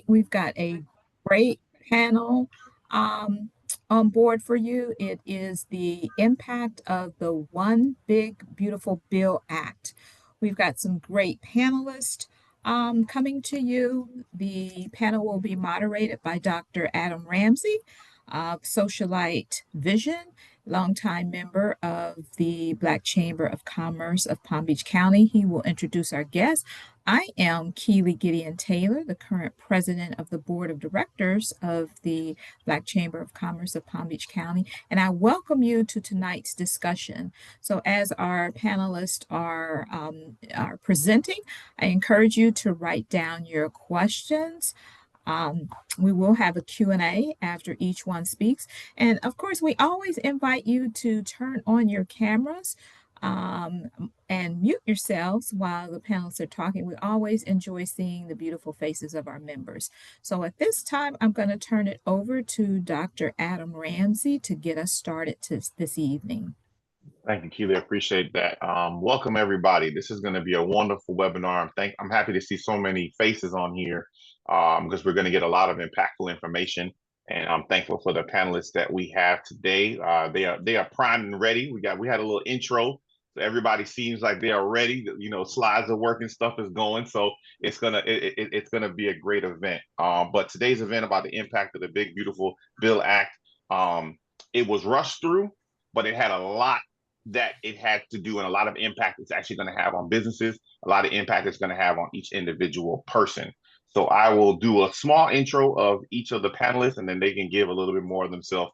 We've got a great panel um, on board for you. It is the impact of the One Big Beautiful Bill Act. We've got some great panelists coming to you. The panel will be moderated by Dr. Adam Ramsey of Socialite Vision, longtime member of the Black Chamber of Commerce of Palm Beach County. He will introduce our guests. I am Keely Gideon-Taylor, the current president of the board of directors of the Black Chamber of Commerce of Palm Beach County, and I welcome you to tonight's discussion. So as our panelists are presenting, I encourage you to write down your questions. We will have a Q&A after each one speaks. And of course, we always invite you to turn on your cameras and mute yourselves while the panelists are talking. We always enjoy seeing the beautiful faces of our members. So at this time, I'm going to turn it over to Dr. Adam Ramsey to get us started this evening. Thank you, Keely. I appreciate that. Welcome, everybody. This is going to be a wonderful webinar. I'm happy to see so many faces on here because we're going to get a lot of impactful information. And I'm thankful for the panelists that we have today. They are primed and ready. We had a little intro. So everybody seems like they are ready. You know, slides are working, stuff is going. So it's gonna be a great event. But today's event about the impact of the Big Beautiful Bill Act. It was rushed through, but it had a lot that it had to do and a lot of impact it's actually going to have on businesses, a lot of impact it's going to have on each individual person. So I will do a small intro of each of the panelists, and then they can give a little bit more of themselves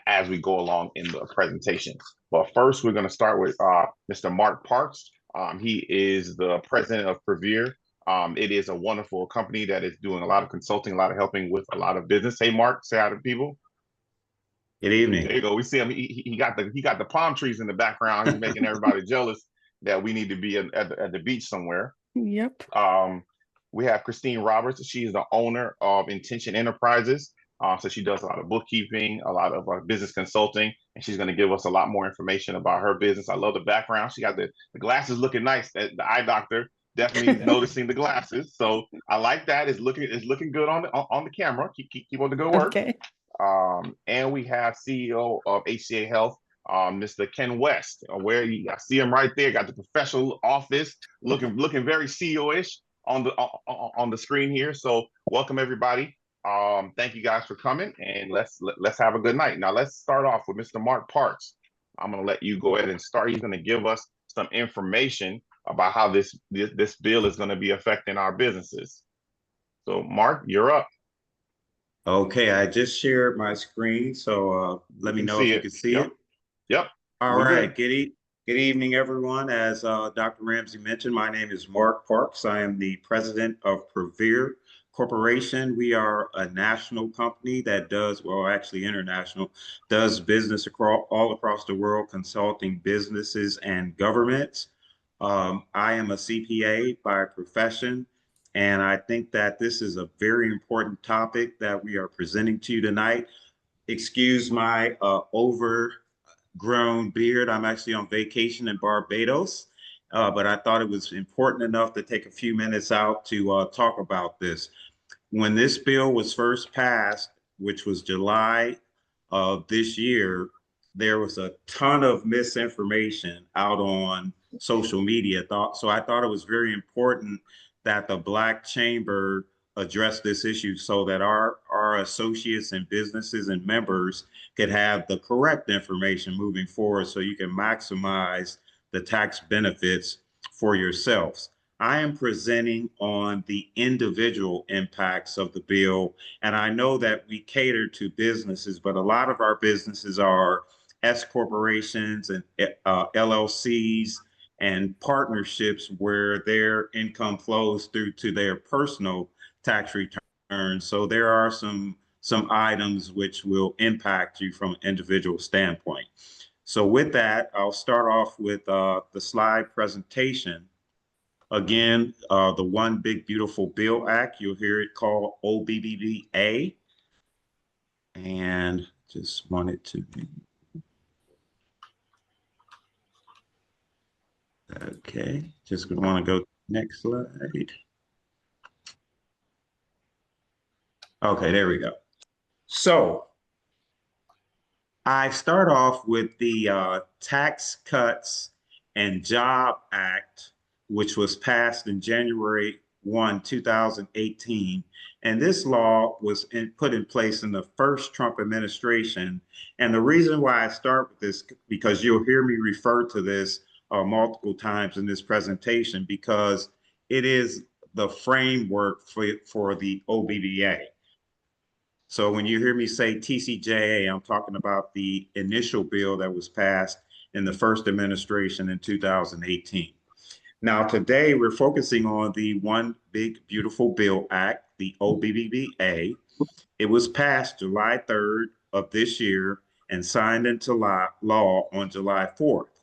as we go along in the presentation. But first, we're going to start with Mr. Mark Parks. He is the president of Prevere. It is a wonderful company that is doing a lot of consulting, a lot of helping with a lot of business. Hey, Mark, say hi to people. Good evening. There you go. We see him. He got the palm trees in the background. He's making everybody jealous that we need to be at the beach somewhere. Yep. We have Christine Roberts. She is the owner of Intention Enterprises. So she does a lot of bookkeeping, a lot of business consulting, and she's going to give us a lot more information about her business. I love the background. She got the glasses looking nice. The eye doctor definitely noticing the glasses. So I like that. It's looking good on the camera. Keep on the good work. Okay. And we have CEO of HCA Health, Mr. Ken West. I see him right there. Got the professional office, looking very CEO-ish on the screen here. So welcome everybody. Thank you guys for coming, and let's have a good night. Now let's start off with Mr. Mark Parks. I'm going to let you go ahead and start. He's going to give us some information about how this bill is going to be affecting our businesses. So Mark, you're up. Okay, I just shared my screen, so let me know if you can see it. Yep. All right, good evening, everyone. As Dr. Ramsey mentioned, my name is Mark Parks. I am the president of Prevere Corporation. We are a national company that does, well, actually international, does business all across the world, consulting businesses and governments. I am a CPA by profession. And I think that this is a very important topic that we are presenting to you tonight. Excuse my overgrown beard. I'm actually on vacation in Barbados, but I thought it was important enough to take a few minutes out to talk about this. When this bill was first passed, which was July of this year, there was a ton of misinformation out on social media. So I thought it was very important that the Black Chamber address this issue so that our associates and businesses and members could have the correct information moving forward so you can maximize the tax benefits for yourselves. I am presenting on the individual impacts of the bill, and I know that we cater to businesses, but a lot of our businesses are S corporations and LLCs and partnerships where their income flows through to their personal tax returns. So there are some items which will impact you from an individual standpoint. So with that, I'll start off with the slide presentation. Again, the One Big Beautiful Bill Act, you'll hear it called OBBBA. And just wanted to be. Okay, just want to go to the next slide. Okay, there we go. So I start off with the Tax Cuts and Job Act, which was passed in January 1, 2018. And this law was put in place in the first Trump administration. And the reason why I start with this, because you'll hear me refer to this multiple times in this presentation, because it is the framework for the OBBBA. So when you hear me say TCJA, I'm talking about the initial bill that was passed in the first administration in 2018. Now, today we're focusing on the One Big Beautiful Bill Act, the OBBBA. It was passed July 3rd of this year and signed into law on July 4th.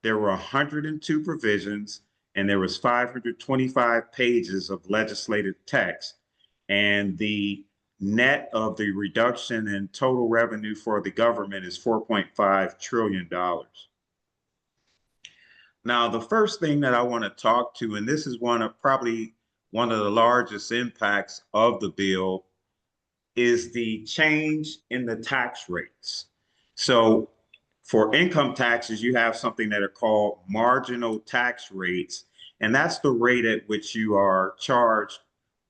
There were 102 provisions and there was 525 pages of legislative text. And the net of the reduction in total revenue for the government is $4.5 trillion. Now, the first thing that I want to talk to, and this is probably one of the largest impacts of the bill, is the change in the tax rates. So for income taxes, you have something that are called marginal tax rates, and that's the rate at which you are charged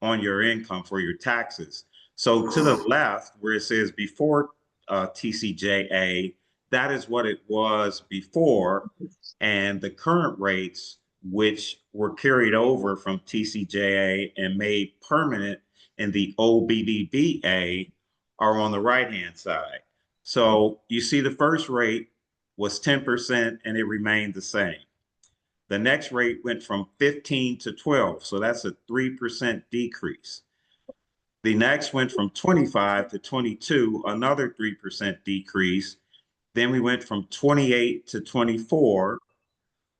on your income for your taxes. So to the left, where it says before TCJA, that is what it was before, and the current rates, which were carried over from TCJA and made permanent in the OBBBA, are on the right-hand side. So you see the first rate was 10% and it remained the same. The next rate went from 15 to 12, so that's a 3% decrease. The next went from 25 to 22, another 3% decrease. Then we went from 28 to 24,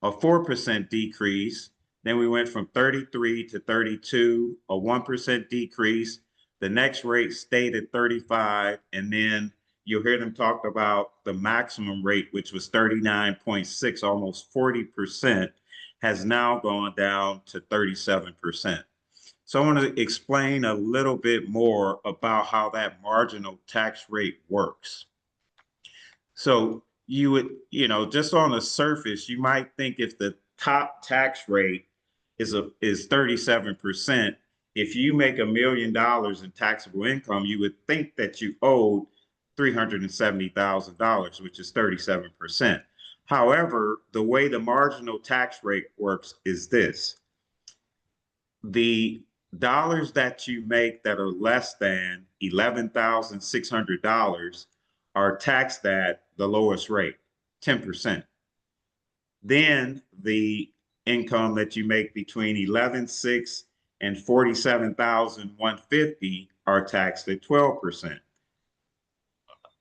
a 4% decrease. Then we went from 33 to 32, a 1% decrease. The next rate stayed at 35, and then you'll hear them talk about the maximum rate, which was 39.6, almost 40%, has now gone down to 37%. So I want to explain a little bit more about how that marginal tax rate works. So you would, just on the surface, you might think if the top tax rate is 37%, if you make $1 million in taxable income, you would think that you owed $370,000, which is 37%. However, the way the marginal tax rate works is this: the dollars that you make that are less than $11,600 are taxed at the lowest rate, 10%. Then the income that you make between 11,600 and 47,150 are taxed at 12%.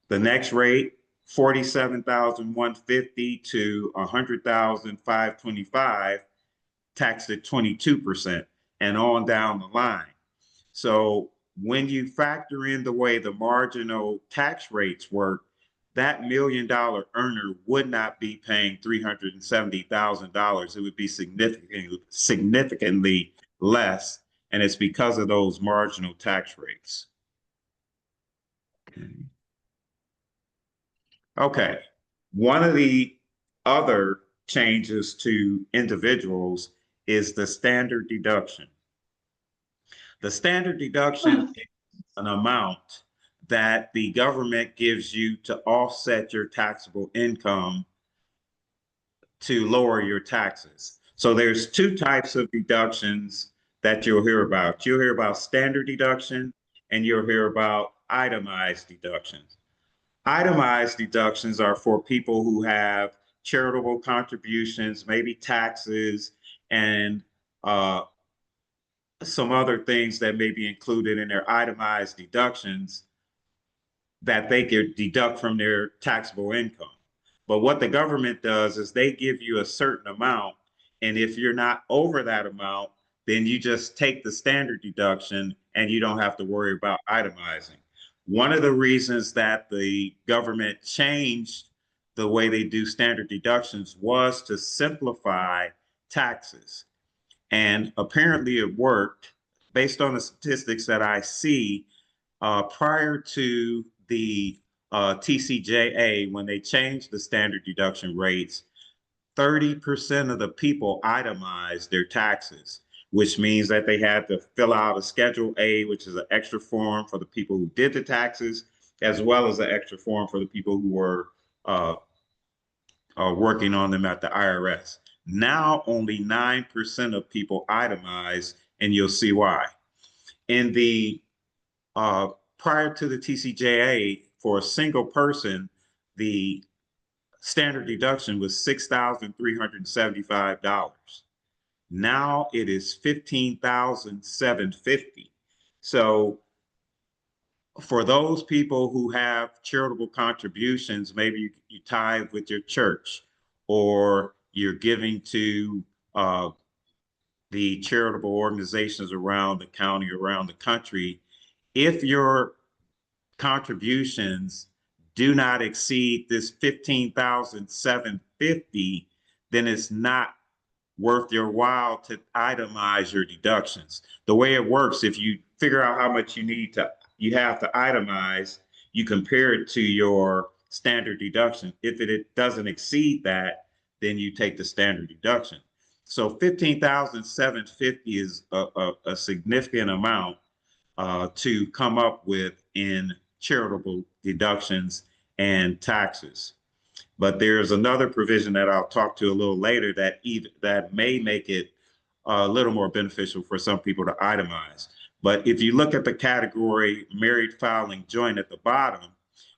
The next rate, 47,150 to 100,525, taxed at 22%, and on down the line. So when you factor in the way the marginal tax rates work, that $1 million earner would not be paying $370,000. It would be significantly less, and it's because of those marginal tax rates. Okay. One of the other changes to individuals is the standard deduction. The standard deduction is an amount that the government gives you to offset your taxable income to lower your taxes. So there's two types of deductions that you'll hear about. You'll hear about standard deduction and you'll hear about itemized deductions. Itemized deductions are for people who have charitable contributions, maybe taxes, and some other things that may be included in their itemized deductions that they could deduct from their taxable income. But what the government does is they give you a certain amount, and if you're not over that amount, then you just take the standard deduction and you don't have to worry about itemizing. One of the reasons that the government changed the way they do standard deductions was to simplify taxes. And apparently it worked. Based on the statistics that I see, prior to the TCJA, when they changed the standard deduction rates, 30% of the people itemized their taxes, which means that they had to fill out a Schedule A, which is an extra form for the people who did the taxes, as well as an extra form for the people who were working on them at the IRS. Now only 9% of people itemize, and you'll see why. In the prior to the TCJA, for a single person, the standard deduction was $6,375. Now it is $15,750. So for those people who have charitable contributions, maybe you tithe with your church, or you're giving to the charitable organizations around the county, around the country, if your contributions do not exceed this $15,750, then it's not worth your while to itemize your deductions. The way it works, if you figure out how much you have to itemize, you compare it to your standard deduction. If it doesn't exceed that, then you take the standard deduction. So $15,750 is a significant amount to come up with in charitable deductions and taxes. But there's another provision that I'll talk to a little later that may make it a little more beneficial for some people to itemize. But if you look at the category married filing joint at the bottom,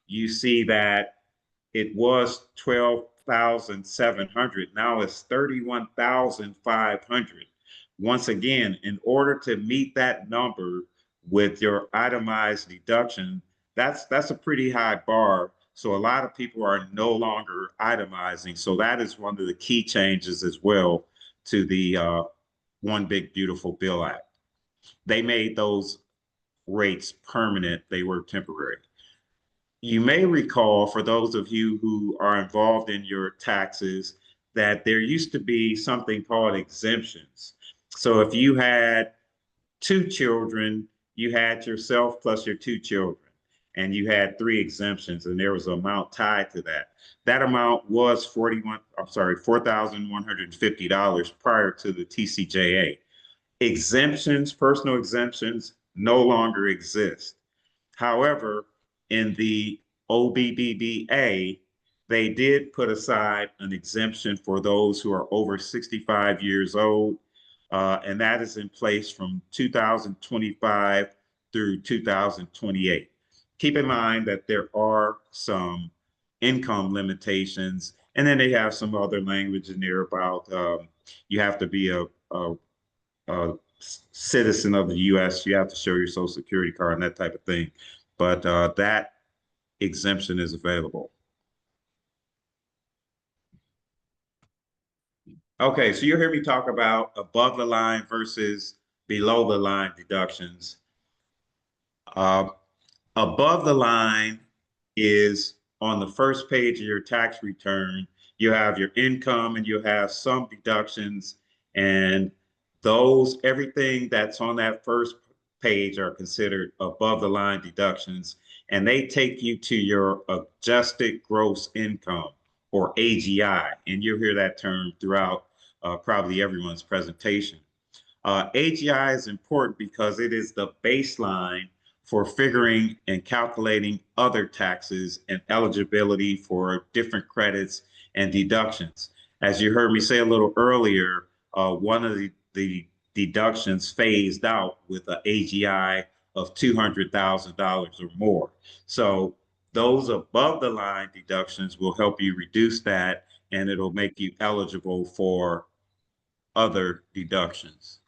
you see that it was 12,700. Now it's 31,500. Once again, in order to meet that number with your itemized deduction, that's a pretty high bar. So a lot of people are no longer itemizing. So that is one of the key changes as well to the One Big Beautiful Bill Act. They made those rates permanent. They were temporary. You may recall, for those of you who are involved in your taxes, that there used to be something called exemptions. So if you had 2 children, you had yourself plus your 2 children, and you had 3 exemptions, and there was an amount tied to that. That amount was $4,150 prior to the TCJA. Exemptions, personal exemptions, no longer exist. However, in the OBBBA, they did put aside an exemption for those who are over 65 years old, and that is in place from 2025 through 2028. Keep in mind that there are some income limitations, and then they have some other language in there about you have to be a citizen of the U.S., you have to show your social security card and that type of thing. But that exemption is available. Okay, so you'll hear me talk about above the line versus below the line deductions. Above the line is on the first page of your tax return. You have your income and you have some deductions, and everything that's on that first page are considered above the line deductions, and they take you to your adjusted gross income, or AGI, and you'll hear that term throughout probably everyone's presentation. AGI is important because it is the baseline for figuring and calculating other taxes and eligibility for different credits and deductions. As you heard me say a little earlier, one of the deductions phased out with an AGI of $200,000 or more. So those above the line deductions will help you reduce that, and it'll make you eligible for other deductions.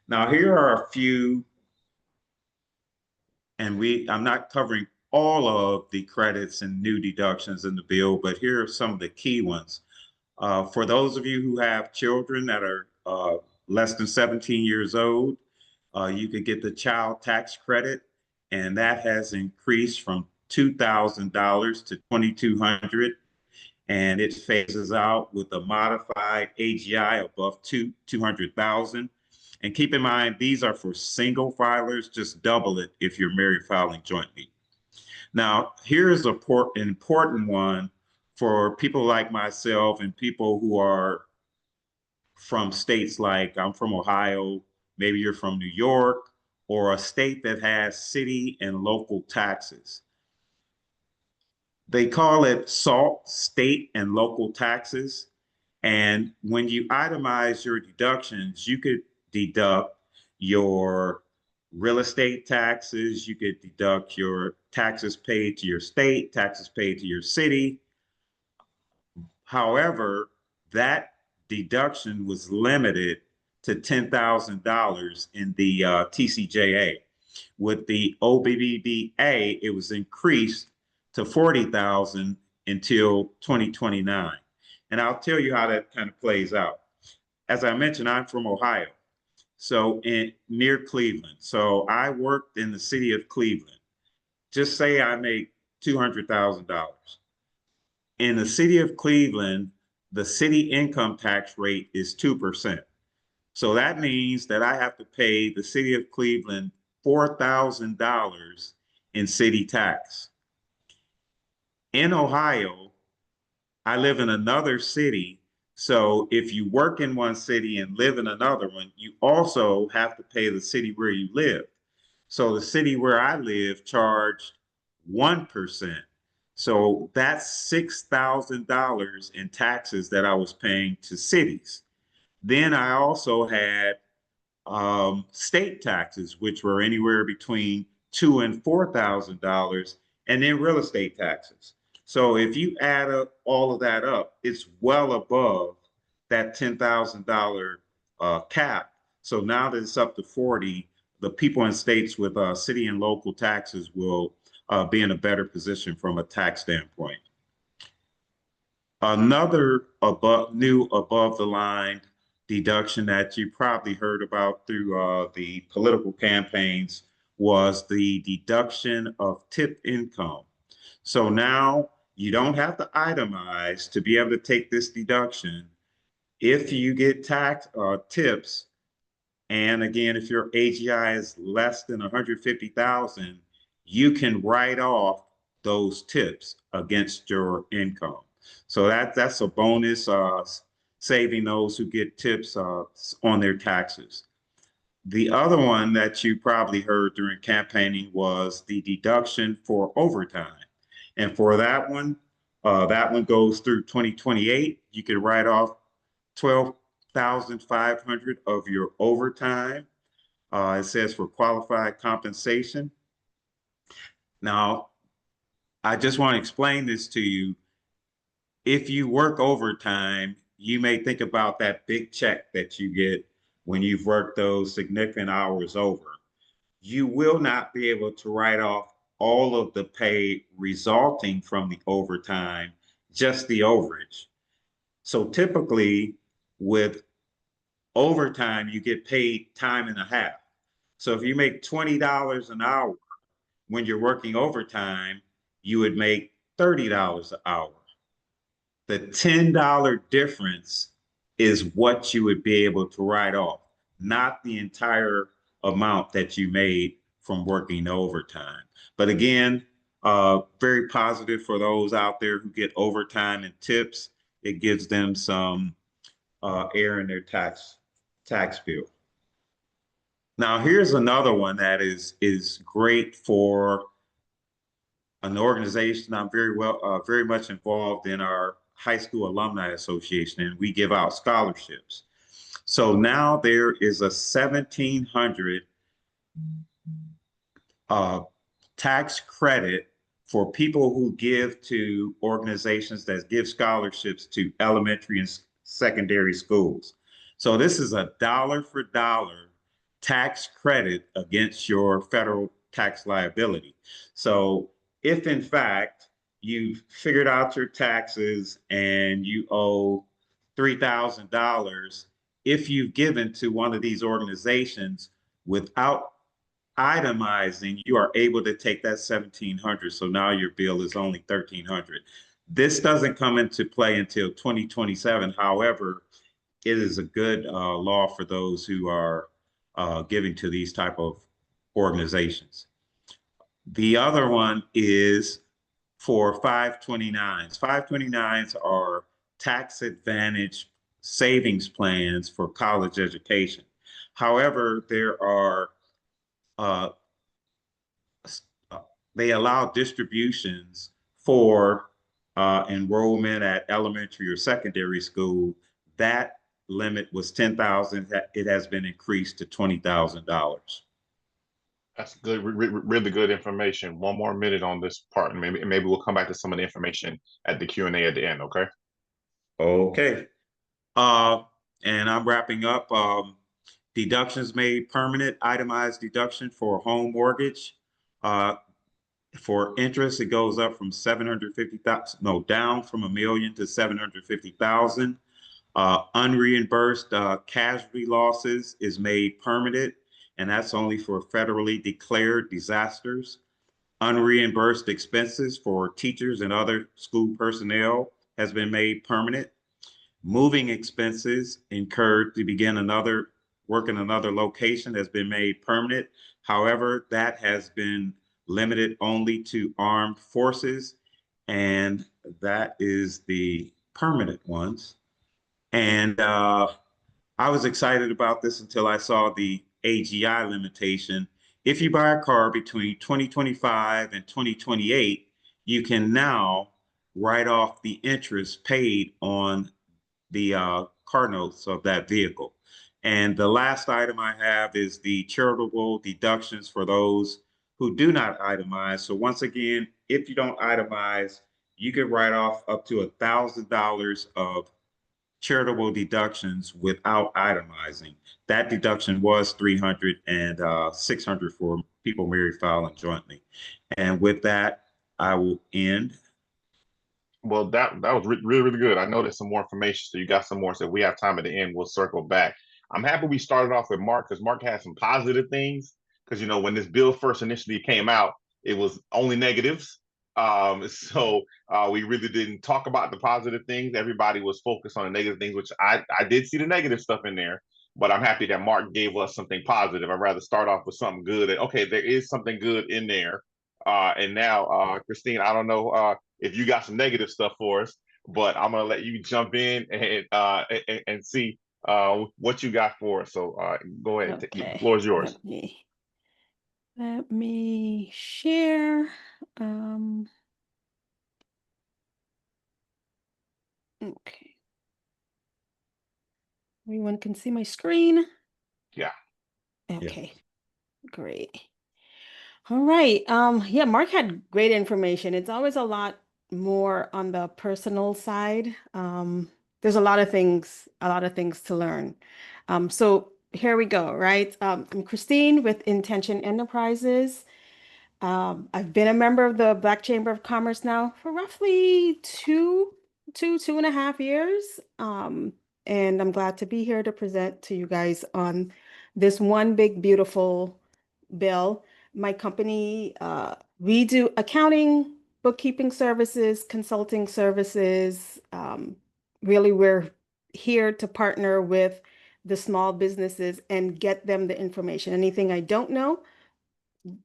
Now, here are a few, and I'm not covering all of the credits and new deductions in the bill, but here are some of the key ones. For those of you who have children that are less than 17 years old, you could get the child tax credit, and that has increased from $2,000 to $2,200, and it phases out with a modified AGI above $200,000. And keep in mind, these are for single filers. Just double it if you're married filing jointly. Now, here's an important one for people like myself and people who are from states like I'm from Ohio, maybe you're from New York, or a state that has city and local taxes. They call it SALT, state and local taxes. And when you itemize your deductions, you could deduct your real estate taxes, you could deduct your taxes paid to your state, taxes paid to your city. However, that deduction was limited to $10,000 in the TCJA. With the OBBBA, it was increased to 40,000 until 2029. And I'll tell you how that kind of plays out. As I mentioned, I'm from Ohio, so near Cleveland. So I worked in the city of Cleveland. Just say I make $200,000. In the city of Cleveland, the city income tax rate is 2%. So that means that I have to pay the city of Cleveland $4,000 in city tax. In Ohio, I live in another city. So if you work in one city and live in another one, you also have to pay the city where you live. So the city where I live charged 1%. So that's $6,000 in taxes that I was paying to cities. Then I also had state taxes, which were anywhere between $2,000 and $4,000, and then real estate taxes. So if you add up all of that up, it's well above that $10,000 cap. So now that it's up to 40, the people in states with city and local taxes will be in a better position from a tax standpoint. Another new above the line deduction that you probably heard about through the political campaigns was the deduction of tip income. So now you don't have to itemize to be able to take this deduction. If you get tax tips, and again, if your AGI is less than 150,000, you can write off those tips against your income. So that's a bonus, saving those who get tips on their taxes. The other one that you probably heard during campaigning was the deduction for overtime. And for that one goes through 2028. You can write off 12,500 of your overtime. It says for qualified compensation. Now, I just want to explain this to you. If you work overtime, you may think about that big check that you get when you've worked those significant hours over. You will not be able to write off all of the pay resulting from the overtime, just the overage. So typically with overtime, you get paid time and a half. So if you make $20 an hour when you're working overtime, you would make $30 an hour. The $10 difference is what you would be able to write off, not the entire amount that you made from working overtime. But again, very positive for those out there who get overtime and tips. It gives them some air in their tax bill. Now, here's another one that is great for an organization I'm very much involved in, our high school alumni association, and we give out scholarships. So now there is a $1,700 tax credit for people who give to organizations that give scholarships to elementary and secondary schools. So this is a dollar for dollar tax credit against your federal tax liability. So if in fact you've figured out your taxes and you owe $3,000, if you've given to one of these organizations without itemizing, you are able to take that $1,700. So now your bill is only $1,300. This doesn't come into play until 2027. However, it is a good law for those who are giving to these type of organizations. The other one is for 529s. 529s are tax advantage savings plans for college education. However, there are uh, they allow distributions for enrollment at elementary or secondary school. That limit was 10,000. It has been increased to $20,000. That's good, really good information. One more minute on this part, and maybe we'll come back to some of the information at the Q&A at the end, okay? Okay. Uh, and I'm wrapping up. Deductions made permanent, itemized deduction for home mortgage. For interest, it goes up from 750,000, no, down from $1 million to 750,000. Unreimbursed casualty losses is made permanent, and that's only for federally declared disasters. Unreimbursed expenses for teachers and other school personnel has been made permanent. Moving expenses incurred to begin another work in another location has been made permanent. However, that has been limited only to armed forces, and that is the permanent ones. And I was excited about this until I saw the AGI limitation. If you buy a car between 2025 and 2028, you can now write off the interest paid on the car notes of that vehicle. And the last item I have is the charitable deductions for those who do not itemize. So once again, if you don't itemize, you could write off up to $1,000 of charitable deductions without itemizing. That deduction was 300 and 600 for people married, filing jointly. And with that, I will end. Well, that was really good. I know there's some more information, so you got some more. So if we have time at the end, we'll circle back. I'm happy we started off with Mark because Mark had some positive things. Because when this bill first initially came out, it was only negatives. So we really didn't talk about the positive things. Everybody was focused on the negative things, which I did see the negative stuff in there. But I'm happy that Mark gave us something positive. I'd rather start off with something good. And okay, there is something good in there. And now, Christine, I don't know if you got some negative stuff for us, but I'm gonna let you jump in and see what you got for us. So go ahead, Okay. the floor is yours. Let me share. Okay. Everyone can see my screen? Yeah. Okay, great. All right. Yeah, Mark had great information. It's always a lot more on the personal side. There's a lot of things to learn. So here we go, right? I'm Christine with Intention Enterprises. I've been a member of the Black Chamber of Commerce now for roughly two and a half years. And I'm glad to be here to present to you guys on this one big, beautiful bill. My company, we do accounting, bookkeeping services, consulting services. Really, we're here to partner with the small businesses and get them the information. Anything I don't know,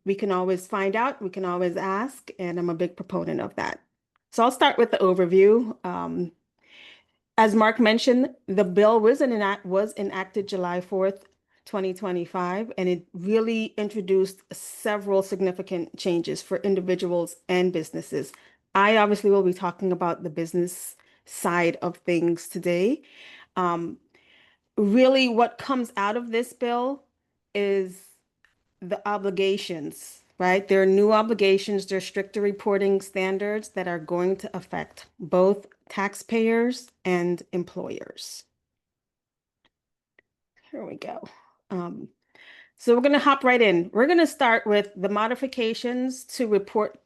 we can always find out, we can always ask, and I'm a big proponent of that. So I'll start with the overview. As Mark mentioned, the bill was enacted July 4th, 2025, and it really introduced several significant changes for individuals and businesses. I obviously will be talking about the business side of things today. Really, what comes out of this bill is the obligations, right? There are new obligations, there are stricter reporting standards that are going to affect both taxpayers and employers. Here we go. So we're going to hop right in. We're going to start with the modifications to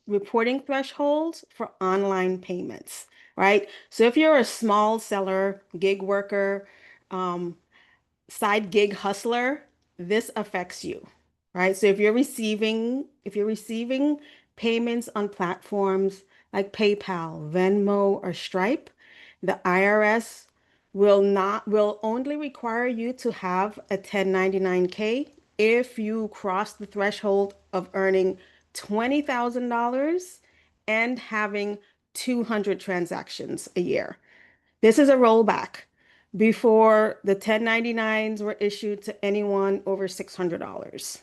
reporting thresholds for online payments, right? So if you're a small seller, gig worker, side gig hustler, this affects you, right? So if you're receiving payments on platforms like PayPal, Venmo, or Stripe, the IRS will only require you to have a 1099-K if you cross the threshold of earning $20,000 and having 200 transactions a year. This is a rollback. Before, the 1099s were issued to anyone over $600.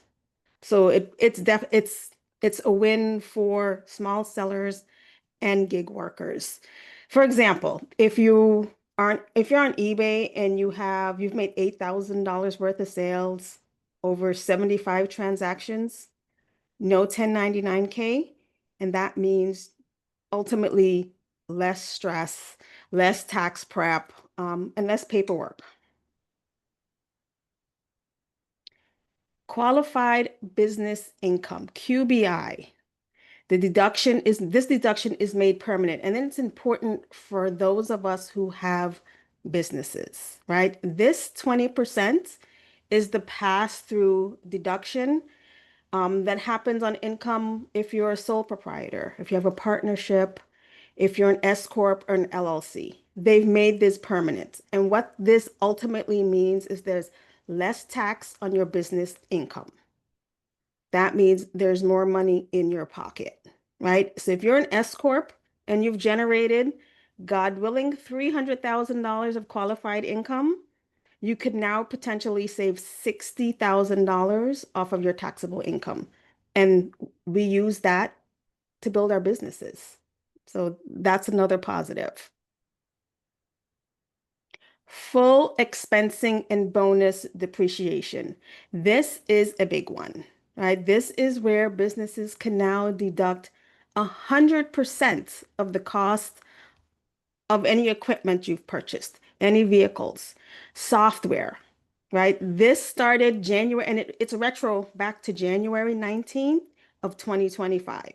So it's a win for small sellers and gig workers. For example, if you're on eBay and you've made $8,000 worth of sales over 75 transactions, no 1099-K, and that means ultimately less stress, less tax prep, and less paperwork. Qualified business income, QBI. This deduction is made permanent, and then it's important for those of us who have businesses, right? This 20% is the pass-through deduction that happens on income if you're a sole proprietor, if you have a partnership, if you're an S Corp or an LLC. They've made this permanent. And what this ultimately means is there's less tax on your business income. That means there's more money in your pocket, right? So if you're an S Corp and you've generated, God willing, $300,000 of qualified income, you could now potentially save $60,000 off of your taxable income. And we use that to build our businesses. So that's another positive. Full expensing and bonus depreciation. This is a big one, right? This is where businesses can now deduct 100% of the cost of any equipment you've purchased, any vehicles, software, right? This started January, and it's retro back to January 19th of 2025.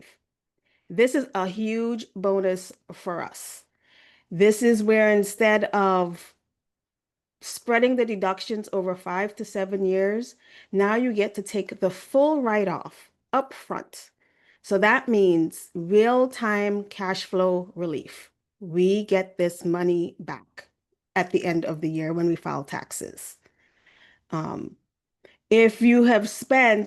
This is a huge bonus for us. This is where instead of spreading the deductions over 5 to 7 years, now you get to take the full write-off up front. So that means real-time cash flow relief. We get this money back at the end of the year when we file taxes. If you're spending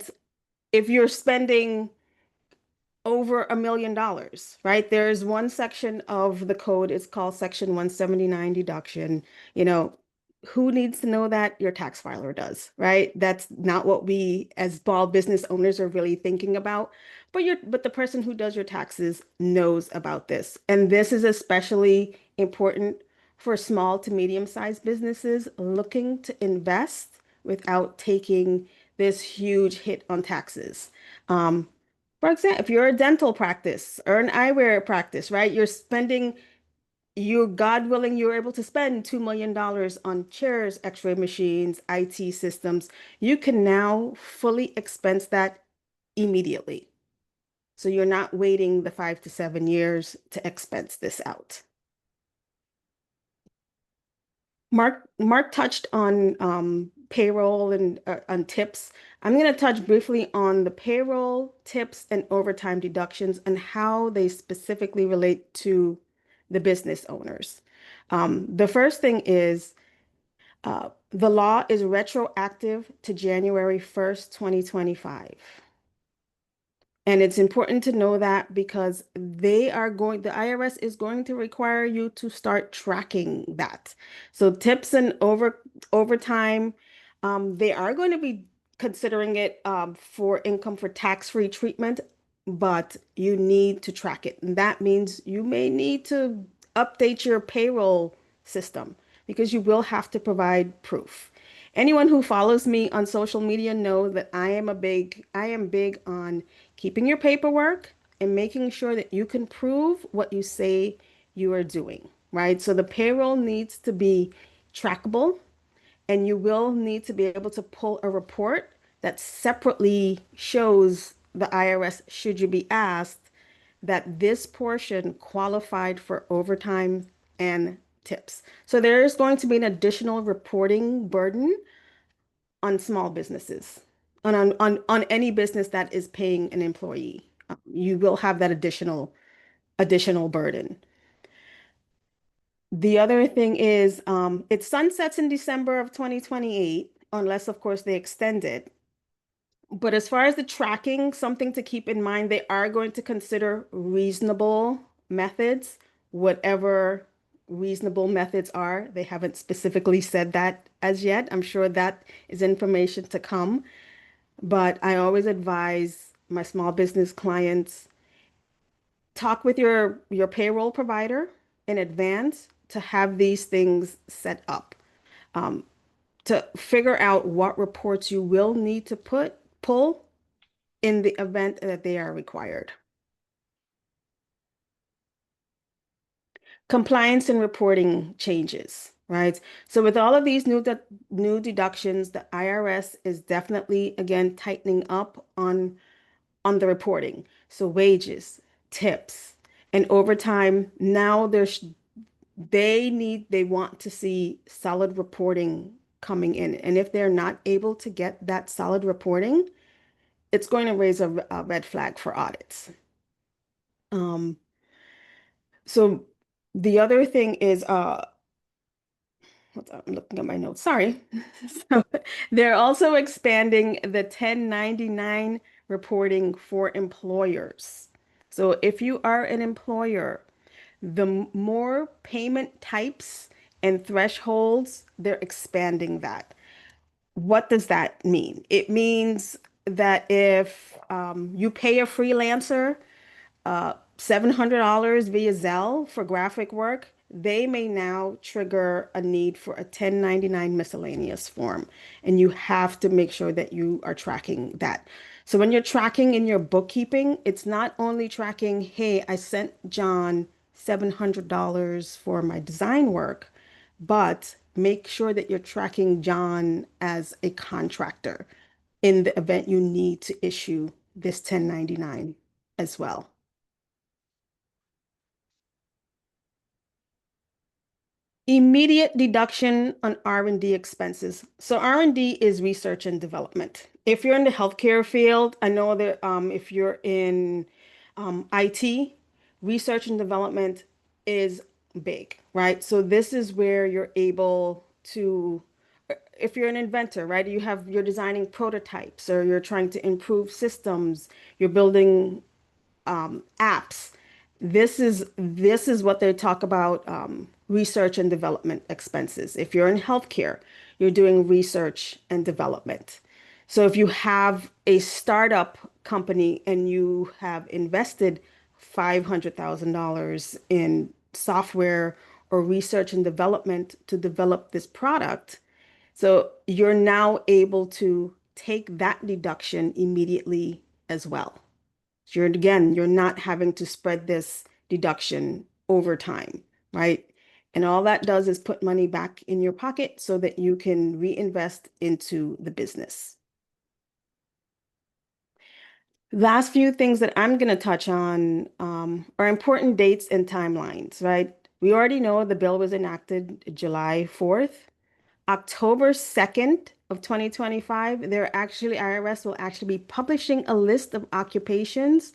over $1 million, right? There's one section of the code, it's called Section 179 deduction. Who needs to know that? Your tax filer does, right? That's not what we as small business owners are really thinking about, but the person who does your taxes knows about this. And this is especially important for small to medium-sized businesses looking to invest without taking this huge hit on taxes. For example, if you're a dental practice or an eyewear practice, right? God willing, you're able to spend $2 million on chairs, x-ray machines, IT systems. You can now fully expense that immediately. So you're not waiting the 5 to 7 years to expense this out. Mark touched on payroll and on tips. I'm going to touch briefly on the payroll, tips, and overtime deductions and how they specifically relate to the business owners. The first thing is the law is retroactive to January 1st, 2025. And it's important to know that because the IRS is going to require you to start tracking that. So tips and overtime, they are going to be considering it for income for tax-free treatment, but you need to track it. And that means you may need to update your payroll system because you will have to provide proof. Anyone who follows me on social media know that I am big on keeping your paperwork and making sure that you can prove what you say you are doing, right? So the payroll needs to be trackable, and you will need to be able to pull a report that separately shows the IRS, should you be asked, that this portion qualified for overtime and tips. So there is going to be an additional reporting burden on small businesses, on any business that is paying an employee. You will have that additional burden. The other thing is it sunsets in December of 2028, unless, of course, they extend it. But as far as the tracking, something to keep in mind, they are going to consider reasonable methods, whatever reasonable methods are. They haven't specifically said that as yet. I'm sure that is information to come. But I always advise my small business clients, talk with your payroll provider in advance to have these things set up, to figure out what reports you will need to pull in the event that they are required. Compliance and reporting changes, right? So with all of these new deductions, the IRS is definitely, again, tightening up on the reporting. So wages, tips, and overtime. Now they want to see solid reporting coming in. And if they're not able to get that solid reporting, it's going to raise a red flag for audits. So the other thing is, I'm looking at my notes, sorry. So they're also expanding the 1099 reporting for employers. So if you are an employer, the more payment types and thresholds, they're expanding that. What does that mean? It means that if you pay a freelancer $700 via Zelle for graphic work, they may now trigger a need for a 1099 miscellaneous form. And you have to make sure that you are tracking that. So when you're tracking in your bookkeeping, it's not only tracking, hey, I sent John $700 for my design work, but make sure that you're tracking John as a contractor in the event you need to issue this 1099 as well. Immediate deduction on R&D expenses. So R&D is research and development. If you're in the healthcare field, I know that if you're in IT, research and development is big, right? So this is where you're able to, if you're an inventor, right? You're designing prototypes, or you're trying to improve systems, you're building apps. This is what they talk about, research and development expenses. If you're in healthcare, you're doing research and development. So if you have a startup company and you have invested $500,000 in software or research and development to develop this product, so you're now able to take that deduction immediately as well. So you're not having to spread this deduction over time, right? And all that does is put money back in your pocket so that you can reinvest into the business. Last few things that I'm going to touch on are important dates and timelines, right? We already know the bill was enacted July 4th. October 2nd of 2025, IRS will actually be publishing a list of occupations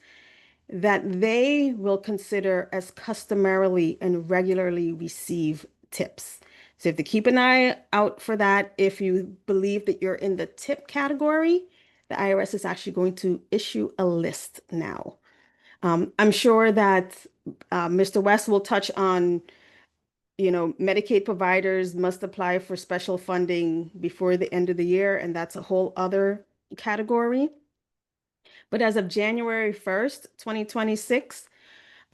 that they will consider as customarily and regularly receive tips. So you have to keep an eye out for that. If you believe that you're in the tip category, the IRS is actually going to issue a list now. I'm sure that Mr. West will touch on, Medicaid providers must apply for special funding before the end of the year, and that's a whole other category. But as of January 1st, 2026,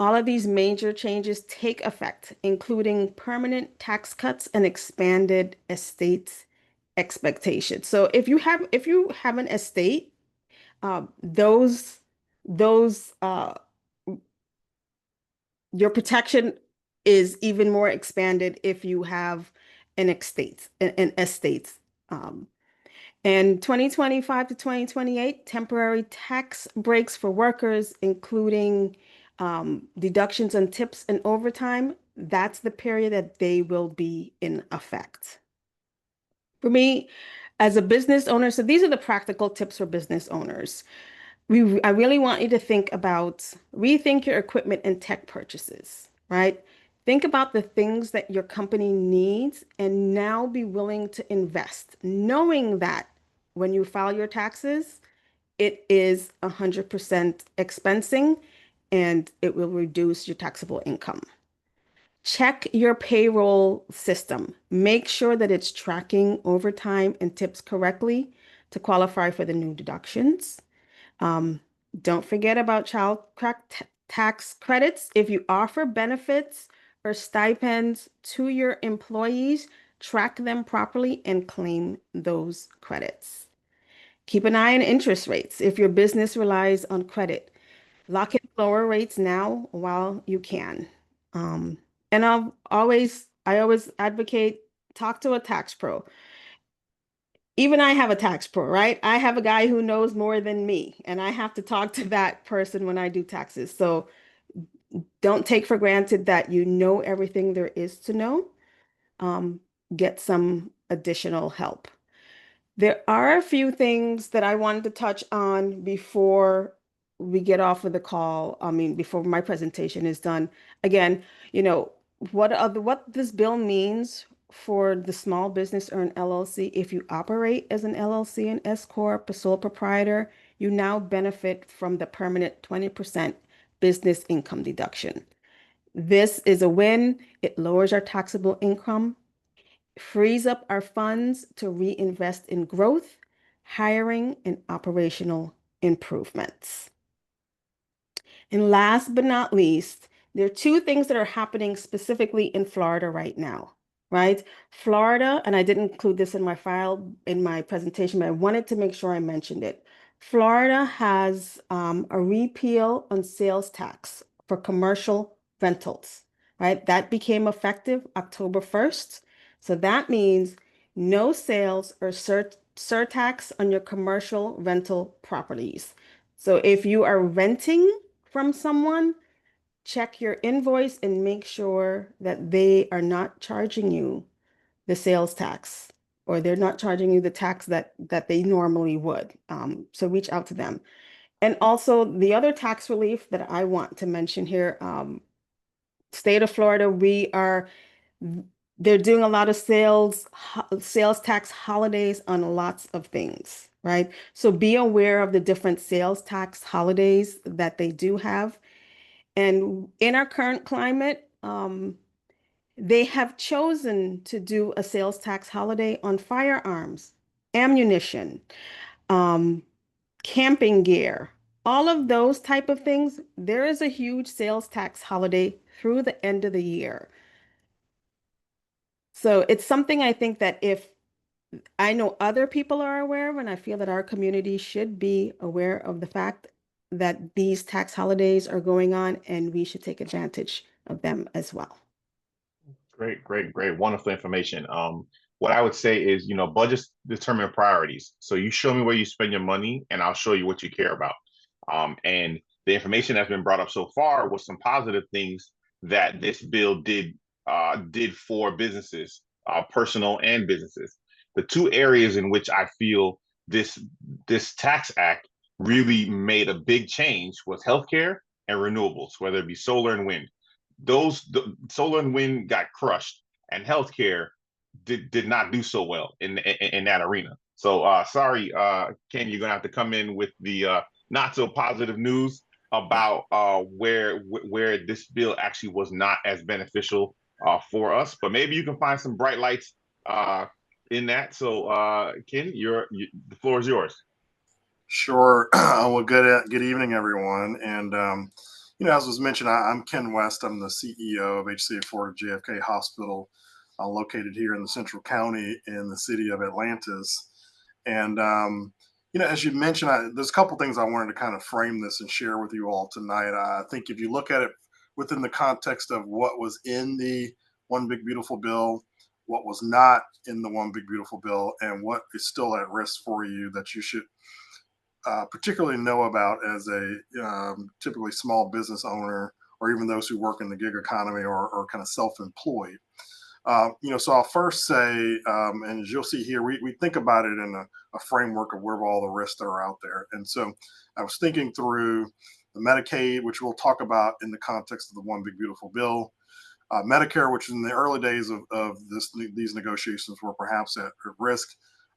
all of these major changes take effect, including permanent tax cuts and expanded estate expectations. So if you have an estate, those your protection is even more expanded if you have an estate. And 2025 to 2028, temporary tax breaks for workers, including deductions on tips and overtime. That's the period that they will be in effect. For me, as a business owner, so these are the practical tips for business owners. I really want you to rethink your equipment and tech purchases, right? Think about the things that your company needs and now be willing to invest, knowing that when you file your taxes, it is 100% expensing and it will reduce your taxable income. Check your payroll system. Make sure that it's tracking overtime and tips correctly to qualify for the new deductions. Um, don't forget about tax credits. If you offer benefits or stipends to your employees, track them properly and claim those credits. Keep an eye on interest rates. If your business relies on credit, lock in lower rates now while you can. Um, and I always advocate talk to a tax pro. Even I have a tax pro, right? I have a guy who knows more than me, and I have to talk to that person when I do taxes. So don't take for granted that you know everything there is to know. Um, get some additional help. There are a few things that I wanted to touch on before we get off of the call. I mean, before my presentation is done. Again, you know, what this bill means for the small business or an LLC. If you operate as an LLC, an S corp, a sole proprietor, you now benefit from the permanent 20% business income deduction. This is a win. It lowers our taxable income, frees up our funds to reinvest in growth, hiring, and operational improvements. And last but not least, there are two things that are happening specifically in Florida right now, right? Florida, and I didn't include this in my file in my presentation, but I wanted to make sure I mentioned it. Florida has a repeal on sales tax for commercial rentals, right? That became effective October 1st. So that means no sales or surtax on your commercial rental properties. So if you are renting from someone, check your invoice and make sure that they are not charging you the sales tax or they're not charging you the tax that they normally would. So reach out to them. And also the other tax relief that I want to mention here, state of Florida, they're doing a lot of sales tax holidays on lots of things, right? So be aware of the different sales tax holidays that they do have. And in our current climate, they have chosen to do a sales tax holiday on firearms, ammunition, um, camping gear, all of those type of things. There is a huge sales tax holiday through the end of the year. So it's something I think that if I know other people are aware of, and I feel that our community should be aware of the fact that these tax holidays are going on and we should take advantage of them as well. Great, great, great. Wonderful information. What I would say is, budgets determine priorities. So you show me where you spend your money, and I'll show you what you care about. And the information that's been brought up so far was some positive things that this bill did for businesses, personal and businesses. The two areas in which I feel this tax act really made a big change was healthcare and renewables, whether it be solar and wind. The solar and wind got crushed, and healthcare did not do so well in that arena. So sorry, Ken, you're gonna have to come in with the not so positive news about where this bill actually was not as beneficial for us. But maybe you can find some bright lights in that. So Ken, the floor is yours. Sure. Well, good evening, everyone. And as was mentioned, I'm Ken West. I'm the CEO of HCA Florida JFK Hospital, located here in the Central County in the city of Atlantis. And as you mentioned, there's a couple things I wanted to kind of frame this and share with you all tonight. I think if you look at it within the context of what was in the One Big Beautiful Bill, what was not in the One Big Beautiful Bill, and what is still at risk for you that you should particularly know about as a typically small business owner, or even those who work in the gig economy or kind of self-employed. So I'll first say, and as you'll see here, we think about it in a framework of where all the risks that are out there. And so I was thinking through the Medicaid, which we'll talk about in the context of the One Big Beautiful Bill. Medicare, which in the early days of these negotiations were perhaps at risk,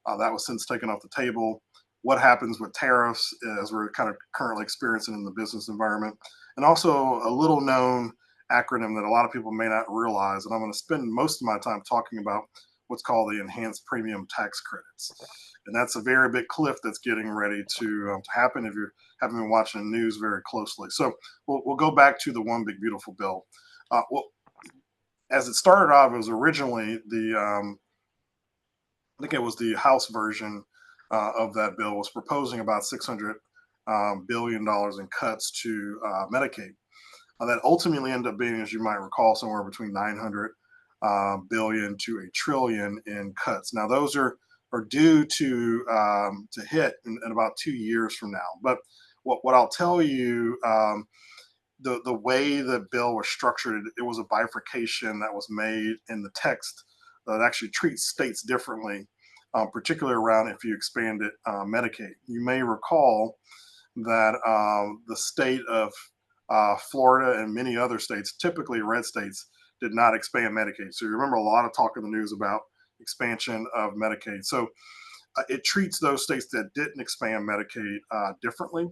that was since taken off the table. What happens with tariffs, as we're kind of currently experiencing in the business environment, and also a little known acronym that a lot of people may not realize. And I'm going to spend most of my time talking about what's called the enhanced premium tax credits. And that's a very big cliff that's getting ready to happen if you haven't been watching the news very closely. So we'll go back to the One Big Beautiful Bill. Well, as it started off, it was originally I think it was the House version of that bill was proposing about $600 billion in cuts to Medicaid. That ultimately ended up being, as you might recall, somewhere between 900 billion to $1 trillion in cuts. Now those are due to hit in about 2 years from now. But what I'll tell you, the way the bill was structured, it was a bifurcation that was made in the text that actually treats states differently, particularly around if you expanded Medicaid. You may recall that the state of Florida and many other states, typically red states, did not expand Medicaid. So you remember a lot of talk in the news about expansion of Medicaid. So it treats those states that didn't expand Medicaid differently.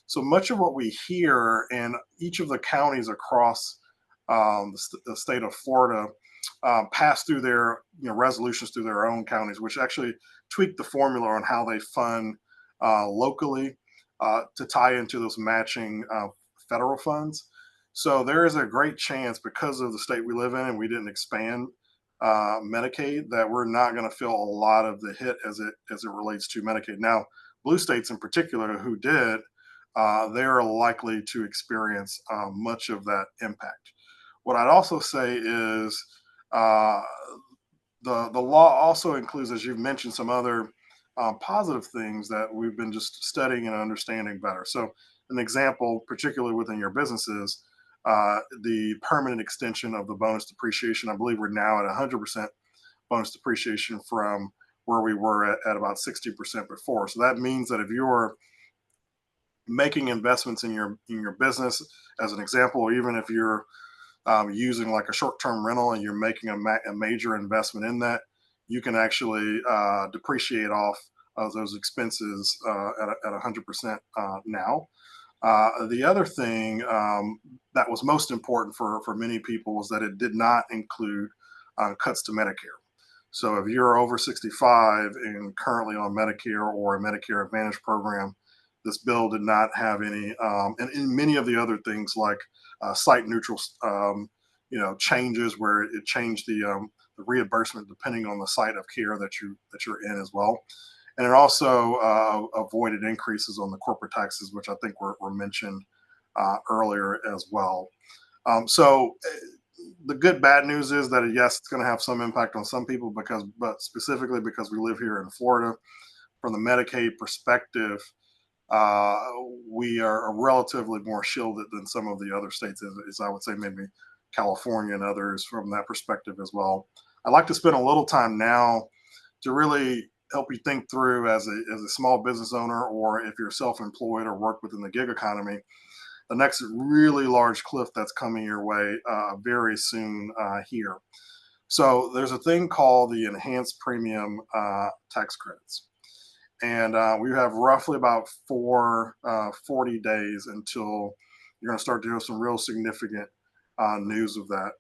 So much of what we hear in each of the counties across the state of Florida pass through their resolutions through their own counties, which actually tweak the formula on how they fund locally to tie into those matching federal funds. So there is a great chance, because of the state we live in and we didn't expand Medicaid, that we're not going to feel a lot of the hit as it relates to Medicaid. Now, blue states in particular who did, they're likely to experience much of that impact. What I'd also say is the law also includes, as you've mentioned, some other positive things that we've been just studying and understanding better. So an example, particularly within your businesses, the permanent extension of the bonus depreciation. I believe we're now at 100% bonus depreciation from where we were at about 60% before. So that means that if you're making investments in your business, as an example, or even if you're using like a short-term rental and you're making a major investment in that, you can actually depreciate off of those expenses at 100% now. The other thing that was most important for many people was that it did not include cuts to Medicare. So if you're over 65 and currently on Medicare or a Medicare Advantage program, this bill did not have any, and in many of the other things like site neutral, changes where it changed the reimbursement depending on the site of care that you're in as well. And it also avoided increases on the corporate taxes, which I think were mentioned earlier as well. So the bad news is that yes, it's going to have some impact on some people but specifically because we live here in Florida. From the Medicaid perspective, we are relatively more shielded than some of the other states, as I would say maybe California and others from that perspective as well. I'd like to spend a little time now to really help you think through as a small business owner, or if you're self-employed or work within the gig economy, the next really large cliff that's coming your way very soon here. So there's a thing called the enhanced premium tax credits. And we have roughly about 40 days until you're going to start to hear some real significant news of that.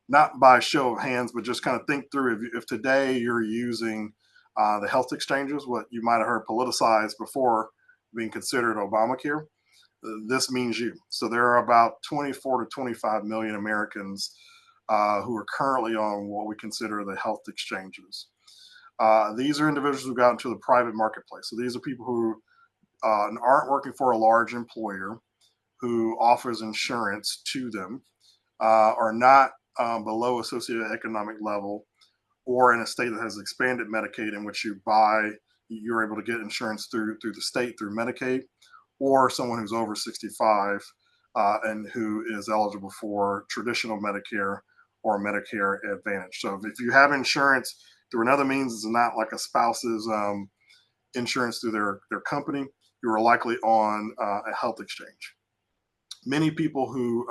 Not by show of hands, but just kind of think through if today you're using the health exchanges, what you might have heard politicized before being considered Obamacare, this means you. So there are about 24 to 25 million Americans who are currently on what we consider the health exchanges. These are individuals who got into the private marketplace. So these are people who aren't working for a large employer who offers insurance to them, are not below a socioeconomic level, or in a state that has expanded Medicaid in which you're able to get insurance through the state through Medicaid, or someone who's over 65 and who is eligible for traditional Medicare or Medicare Advantage. So if you have insurance through another means, it's not like a spouse's insurance through their company, you are likely on a health exchange. Many people who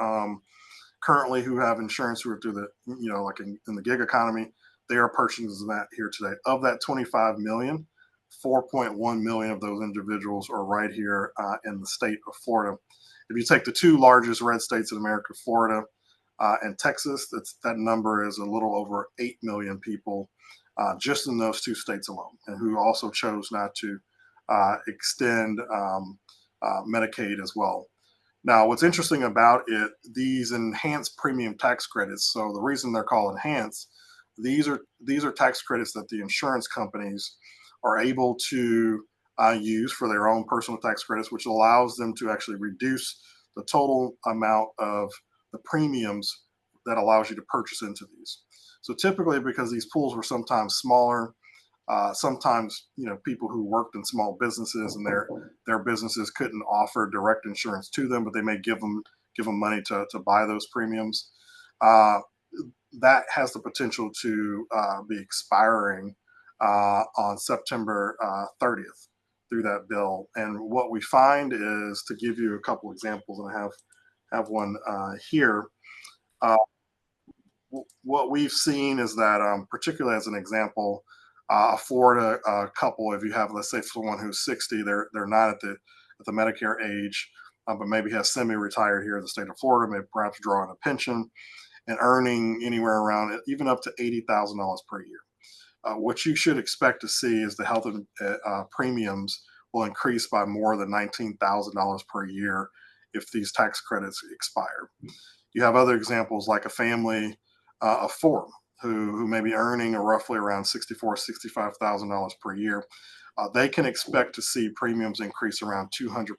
currently who have insurance who are through the, like in the gig economy, they are purchasing that here today. Of that 25 million, 4.1 million of those individuals are right here in the state of Florida. If you take the two largest red states in America, Florida and Texas, that number is a little over 8 million people just in those two states alone, and who also chose not to extend Medicaid as well. Now, what's interesting about it, these enhanced premium tax credits, so the reason they're called enhanced, these are tax credits that the insurance companies are able to use for their own personal tax credits, which allows them to actually reduce the total amount of the premiums that allows you to purchase into these. So typically, because these pools were sometimes smaller, sometimes people who worked in small businesses and their businesses couldn't offer direct insurance to them, but they may give them money to buy those premiums. That has the potential to be expiring on September 30th through that bill. And what we find is, to give you a couple examples, and I have one here. What we've seen is that, particularly as an example, a Florida couple, if you have, let's say, someone who's 60, they're not at the Medicare age, but maybe has semi-retired here in the state of Florida, maybe perhaps drawing a pension and earning anywhere around even up to $80,000 per year. What you should expect to see is the health premiums will increase by more than $19,000 per year if these tax credits expire. You have other examples like a family of four who may be earning roughly around $64,000, $65,000 per year. They can expect to see premiums increase around 200%.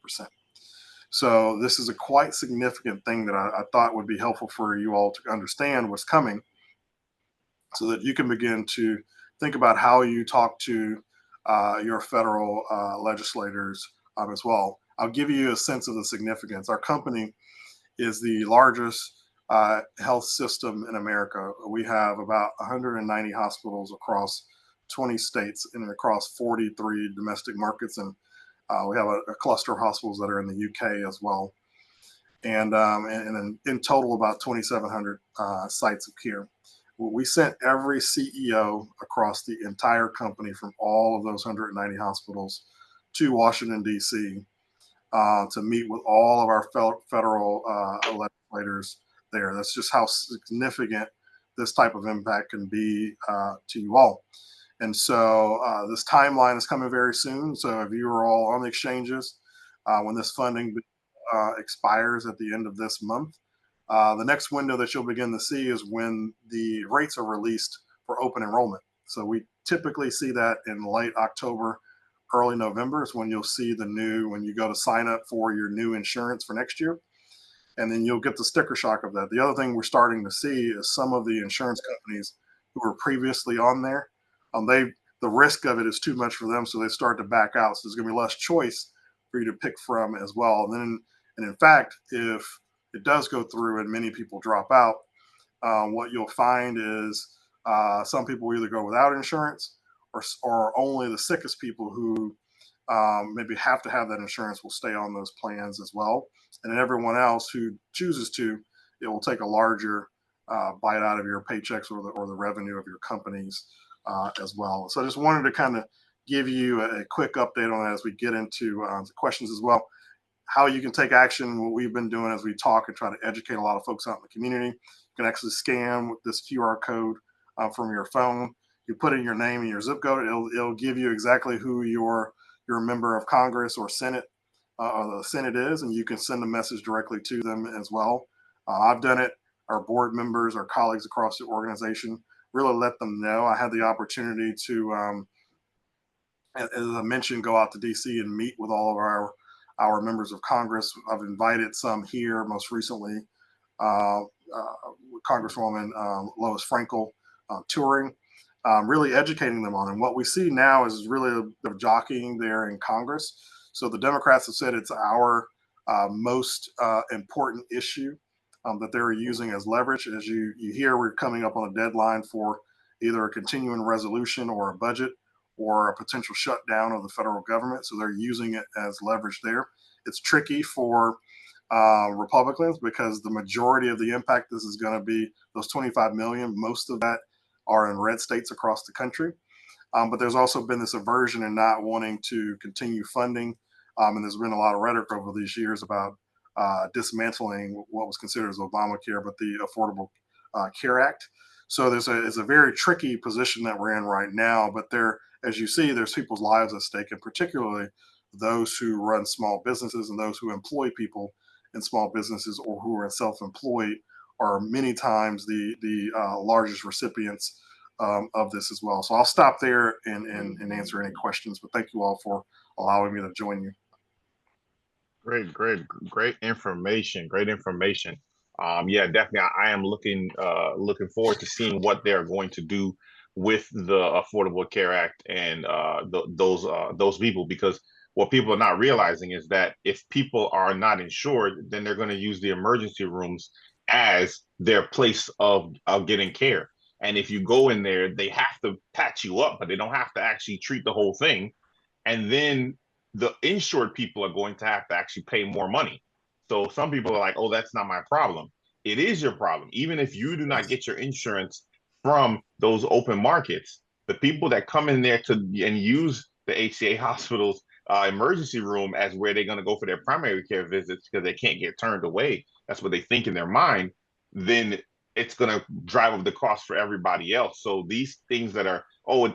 So this is a quite significant thing that I thought would be helpful for you all to understand what's coming, so that you can begin to think about how you talk to your federal legislators as well. I'll give you a sense of the significance. Our company is the largest health system in America. We have about 190 hospitals across 20 states and across 43 domestic markets, and we have a cluster of hospitals that are in the UK as well. And in total, about 2,700 sites of care. We sent every CEO across the entire company from all of those 190 hospitals to Washington, D.C. To meet with all of our federal legislators there. That's just how significant this type of impact can be to you all. And so this timeline is coming very soon. So if you are all on the exchanges, when this funding expires at the end of this month, the next window that you'll begin to see is when the rates are released for open enrollment. So we typically see that in late October, early November is when you'll see when you go to sign up for your new insurance for next year. And then you'll get the sticker shock of that. The other thing we're starting to see is some of the insurance companies who were previously on there, the risk of it is too much for them, so they start to back out. So there's going to be less choice for you to pick from as well. And in fact, if it does go through and many people drop out, what you'll find is some people will either go without insurance, or only the sickest people who maybe have to have that insurance will stay on those plans as well. And then everyone else who chooses to, it will take a larger bite out of your paychecks or the revenue of your companies as well. So I just wanted to kind of give you a quick update on that as we get into the questions as well. How you can take action, what we've been doing as we talk and try to educate a lot of folks out in the community. You can actually scan with this QR code from your phone. You put in your name and your zip code. It'll give you exactly who your member of Congress or Senate or the Senate is, and you can send a message directly to them as well. I've done it. Our board members, our colleagues across the organization, really let them know. I had the opportunity to, as I mentioned, go out to DC and meet with all of our members of Congress. I've invited some here, most recently, Congresswoman Lois Frankel touring, really educating them on it. And what we see now is really the jockeying there in Congress. So the Democrats have said it's our most important issue that they're using as leverage. As you hear, we're coming up on a deadline for either a continuing resolution or a budget or a potential shutdown of the federal government. So they're using it as leverage there. It's tricky for Republicans, because the majority of the impact this is going to be those 25 million. Most of that are in red states across the country. But there's also been this aversion and not wanting to continue funding. And there's been a lot of rhetoric over these years about dismantling what was considered as Obamacare, but the Affordable Care Act. So it's a very tricky position that we're in right now. But there, as you see, there's people's lives at stake, and particularly those who run small businesses and those who employ people in small businesses or who are self-employed are many times the largest recipients of this as well. So I'll stop there and answer any questions, but thank you all for allowing me to join you. Great information. Great information. Yeah, definitely. I am looking forward to seeing what they're going to do with the Affordable Care Act and those people, because what people are not realizing is that if people are not insured, then they're going to use the emergency rooms as their place of getting care. And if you go in there, they have to patch you up, but they don't have to actually treat the whole thing. And then the insured people are going to have to actually pay more money. So some people are like, oh, that's not my problem. It is your problem. Even if you do not get your insurance from those open markets, the people that come in there and use the HCA hospitals emergency room as where they're going to go for their primary care visits because they can't get turned away. That's what they think in their mind. Then it's going to drive up the cost for everybody else. So these things that are, oh, I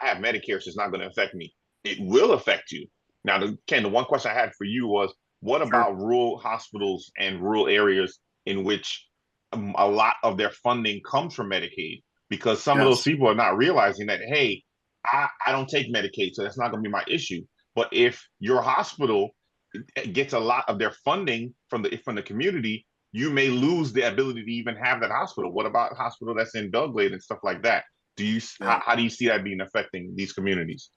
have Medicare, so it's not going to affect me. It will affect you. Now, Ken, the one question I had for you was, what about rural hospitals and rural areas in which a lot of their funding comes from Medicaid? Because some of those people are not realizing that, hey, I don't take Medicaid, so that's not going to be my issue. But if your hospital gets a lot of their funding from the community, you may lose the ability to even have that hospital. What about a hospital that's in Douglas and stuff like that? How do you see that being affecting these communities?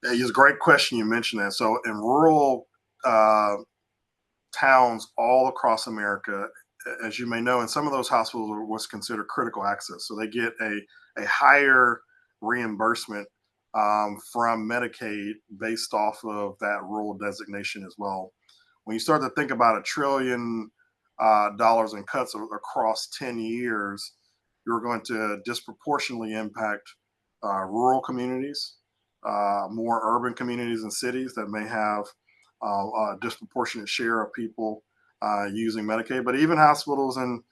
Yeah, it's a great question. You mentioned that. So in rural towns all across America, as you may know, in some of those hospitals are what's considered critical access. So they get a higher reimbursement from Medicaid based off of that rural designation as well. When you start to think about $1 trillion in cuts across 10 years, you're going to disproportionately impact rural communities, more urban communities and cities that may have a disproportionate share of people using Medicaid, but even hospitals in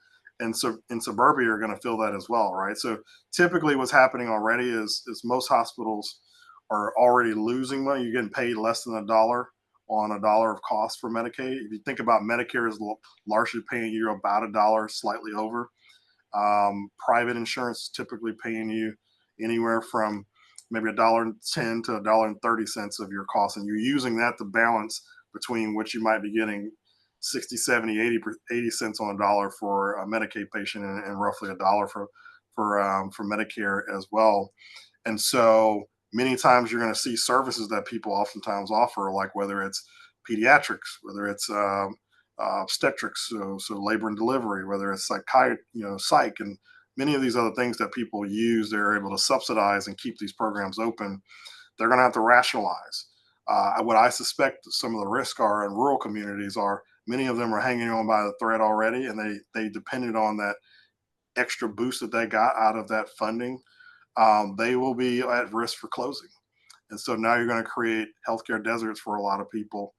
suburbia are going to feel that as well, right? So typically what's happening already is most hospitals are already losing money. You're getting paid less than $1 on $1 of cost for Medicaid. If you think about Medicare is largely paying you about $1, slightly over. Private insurance is typically paying you anywhere from maybe $1.10 to $1.30 of your cost. And you're using that to balance between what you might be getting 60, 70, 80 cents on a dollar for a Medicaid patient and roughly $1 for Medicare as well. And so many times you're going to see services that people oftentimes offer, like whether it's pediatrics, whether it's obstetrics, so labor and delivery, whether it's psychiatry, psych, and many of these other things that people use, they're able to subsidize and keep these programs open. They're going to have to rationalize. What I suspect some of the risks are in rural communities are many of them are hanging on by the thread already, and they depended on that extra boost that they got out of that funding. They will be at risk for closing. And so now you're going to create healthcare deserts for a lot of people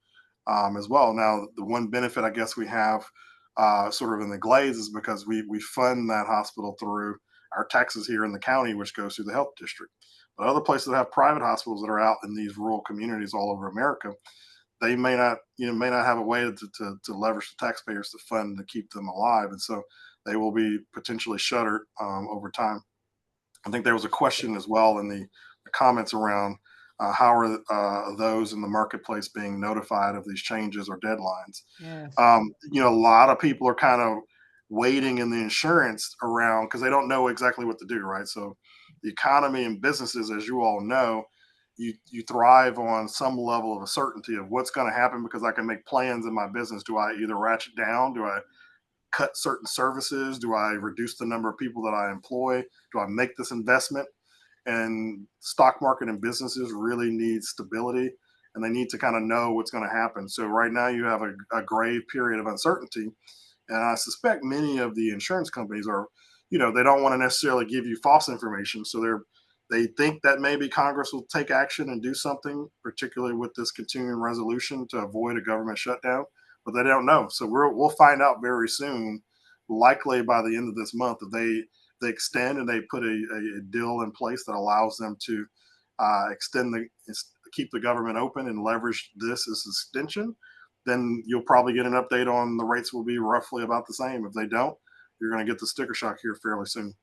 as well. Now, the one benefit I guess we have sort of in the Glades is because we fund that hospital through our taxes here in the county, which goes through the health district. But other places that have private hospitals that are out in these rural communities all over America, they may not have a way to leverage the taxpayers to fund to keep them alive. And so they will be potentially shuttered over time. I think there was a question as well in the comments around how are those in the marketplace being notified of these changes or deadlines? Yes. A lot of people are kind of waiting in the insurance around because they don't know exactly what to do, right? So the economy and businesses, as you all know, you thrive on some level of a certainty of what's going to happen because I can make plans in my business. Do I either ratchet down? Do I cut certain services? Do I reduce the number of people that I employ? Do I make this investment? And stock market and businesses really need stability and they need to kind of know what's going to happen. So right now you have a grave period of uncertainty. And I suspect many of the insurance companies are, they don't want to necessarily give you false information. So they think that maybe Congress will take action and do something, particularly with this continuing resolution to avoid a government shutdown, but they don't know. So we'll find out very soon, likely by the end of this month, if they extend and they put a deal in place that allows them to keep the government open and leverage this as extension. Then you'll probably get an update on the rates will be roughly about the same. If they don't, you're going to get the sticker shock here fairly soon.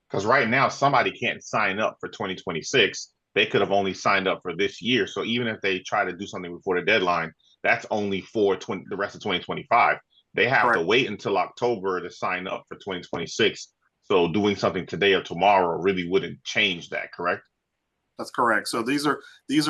Because right now, somebody can't sign up for 2026. They could have only signed up for this year. So even if they try to do something before the deadline, that's only for the rest of 2025. They have Correct. to wait until October to sign up for 2026. So doing something today or tomorrow really wouldn't change that, correct? That's correct. So these are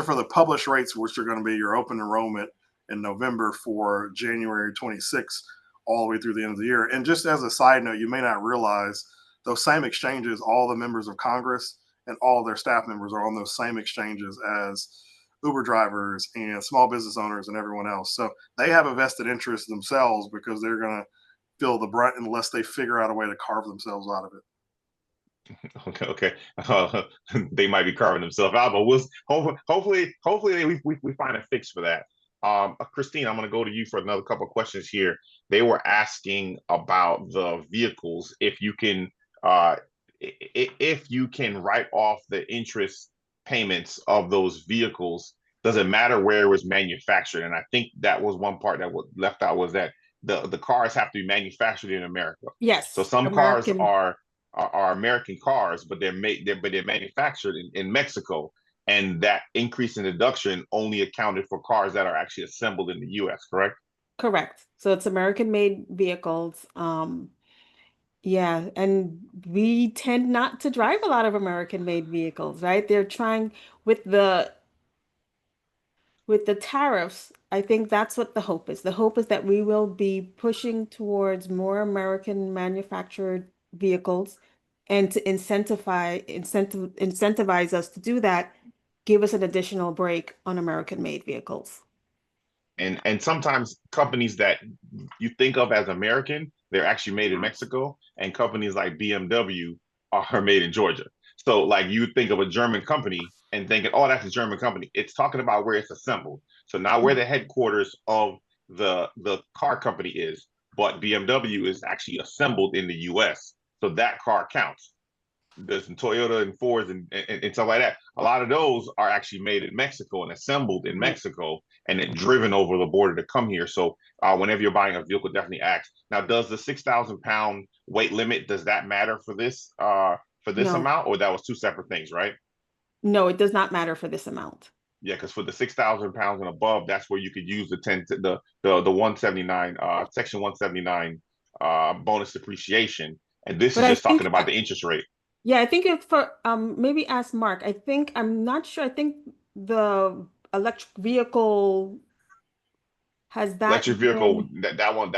for the published rates, which are going to be your open enrollment in November for January 26th, all the way through the end of the year. And just as a side note, you may not realize those same exchanges, all the members of Congress and all of their staff members are on those same exchanges as Uber drivers and small business owners and everyone else. So they have a vested interest themselves because they're going to feel the brunt unless they figure out a way to carve themselves out of it. Okay. They might be carving themselves out, but hopefully we find a fix for that. Christine, I'm going to go to you for another couple of questions here. They were asking about the vehicles. If you can write off the interest payments of those vehicles, does it matter where it was manufactured? And I think that was one part that was left out, was that the cars have to be manufactured in America. Yes. So some cars are American cars, but they're manufactured in Mexico, and that increase in deduction only accounted for cars that are actually assembled in the U.S. Correct? Correct. So it's American-made vehicles. Yeah, and we tend not to drive a lot of American-made vehicles, right? They're trying with the tariffs. I think that's what the hope is. The hope is that we will be pushing towards more American manufactured vehicles, and to incentivize us to do that, give us an additional break on American-made vehicles. And sometimes companies that you think of as American, they're actually made in Mexico, and companies like BMW are made in Georgia. So like you think of a German company and thinking, oh, that's a German company. It's talking about where it's assembled. So not where the headquarters of the car company is, but BMW is actually assembled in the US. So that car counts. There's some Toyota and Fords and stuff like that. A lot of those are actually made in Mexico and assembled in Mexico and then driven over the border to come here. So whenever you're buying a vehicle, definitely ask. Now, does the 6,000 pound weight limit, does that matter for this No. amount, or that was two separate things, right? No, it does not matter for this amount. Yeah, because for the 6,000 pounds and above, that's where you could use the 179 section 179 bonus depreciation, and this is just talking about the interest rate. Yeah, I think it's for maybe ask Mark. I'm not sure. I think the electric vehicle has that Electric vehicle, that one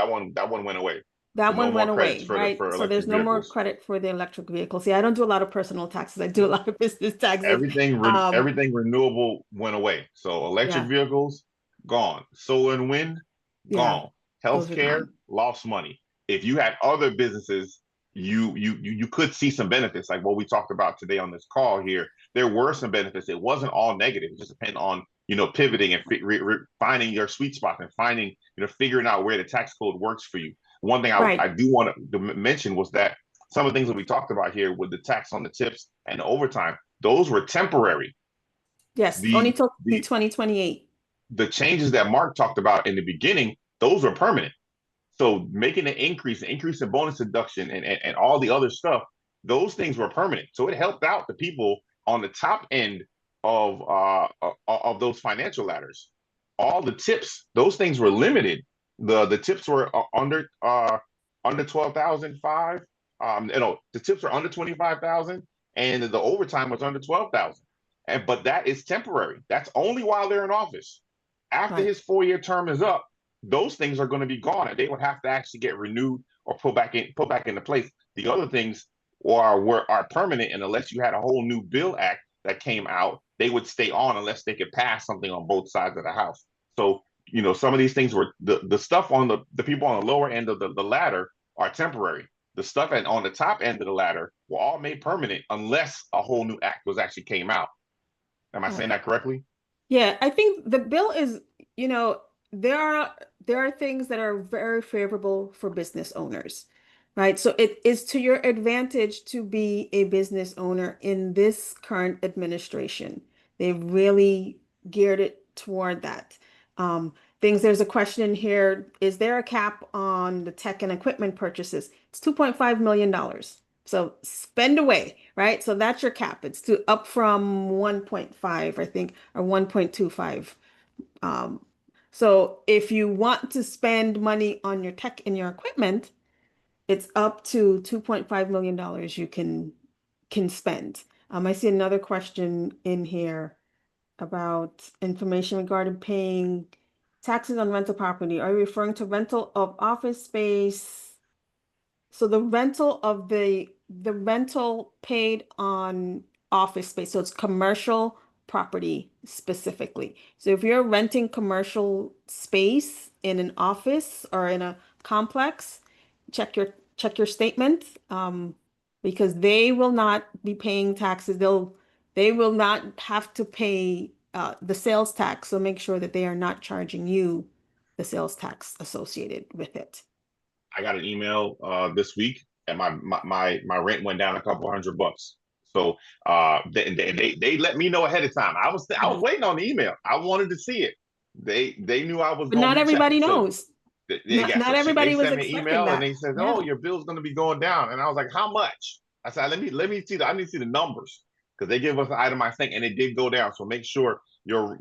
went away. That So one no went more away, credits for right? for So there's electric no more vehicles. credit for the electric vehicle. See, I don't do a lot of personal taxes. I do a lot of business taxes. Everything renewable went away. So electric Yeah. vehicles, gone. Solar and wind, gone. those are Healthcare, gone. lost money. If you had other businesses, you could see some benefits, like what we talked about today on this call here. There were some benefits. It wasn't all negative. It just depended on pivoting and finding your sweet spot and finding figuring out where the tax code works for you. One thing I do want to mention was that some of the things that we talked about here with the tax on the tips and the overtime, those were temporary. Yes, only till 2028. The changes that Mark talked about in the beginning, those were permanent. So making an increase in bonus deduction and all the other stuff, those things were permanent. So it helped out the people on the top end of those financial ladders. All the tips, those things were limited. The tips were under 12,005. The tips were under 25,000, and the overtime was under 12,000. But that is temporary. That's only while they're in office. After his 4-year term is up, those things are going to be gone, and they would have to actually get renewed or put back into place. The other things are permanent, and unless you had a whole new bill act, that came out, they would stay on unless they could pass something on both sides of the house. So, some of these things were the stuff on the people on the lower end of the ladder are temporary. The stuff on the top end of the ladder were all made permanent unless a whole new act was actually came out. Am I saying that correctly? Yeah, I think the bill is, there are things that are very favorable for business owners, right? So it is to your advantage to be a business owner in this current administration. They've really geared it toward that. There's a question in here, is there a cap on the tech and equipment purchases? It's $2.5 million. So spend away, right? So that's your cap. It's up from 1.5, I think, or 1.25. So if you want to spend money on your tech and your equipment, it's up to $2.5 million you can spend. I see another question in here about information regarding paying taxes on rental property. Are you referring to rental of office space? So the rental paid on office space. So it's commercial property specifically. So if you're renting commercial space in an office or in a complex, check your statement, because they will not be paying taxes. They will not have to pay the sales tax. So make sure that they are not charging you the sales tax associated with it. I got an email this week, and my rent went down a couple $100. So they let me know ahead of time. I was waiting on the email. I wanted to see it. They knew I was But going to not be checking. everybody So knows. Not they everybody was sent me an expecting email and that. they said, Yeah. "Oh, your bill's going to be going down." And I was like, "How much?" I said, "Let me see I need to see the numbers because they give us an itemized thing and it did go down. So make sure your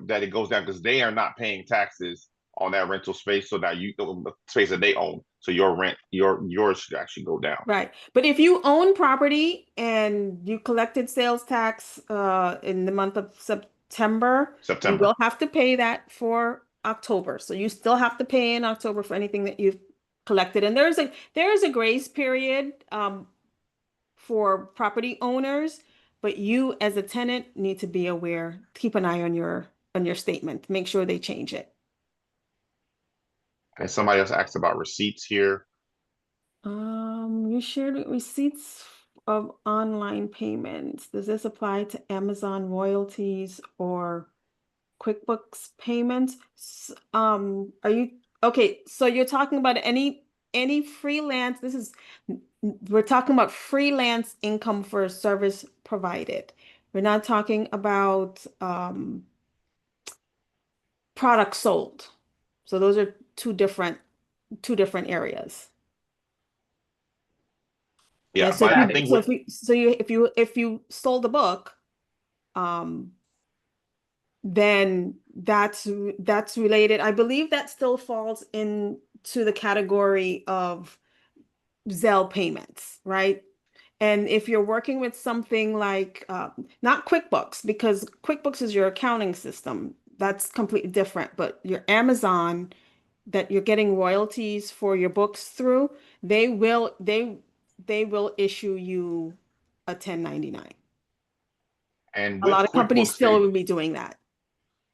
that it goes down because they are not paying taxes on that rental space, so that the space that they own. So yours should actually go down." Right. But if you own property and you collected sales tax in the month of September, you September. will have to pay that for October. So you still have to pay in October for anything that you've collected. And there is a grace period for property owners, but you as a tenant need to be aware, keep an eye on your statement, make sure they change it. And somebody else asked about receipts here. You shared receipts of online payments. Does this apply to Amazon royalties or QuickBooks payments? Are you okay? So you're talking about any freelance. We're talking about freelance income for a service provided. We're not talking about products sold. So those are two different areas. Yeah, Yeah, so but if I you think so with if you so you if you sold a book, um, then that's related. I believe that still falls into the category of Zelle payments, right? And if you're working with something like not QuickBooks, because QuickBooks is your accounting system, that's completely different. But your Amazon that you're getting royalties for your books through, they will issue you a 1099. and A lot of companies still will be doing that.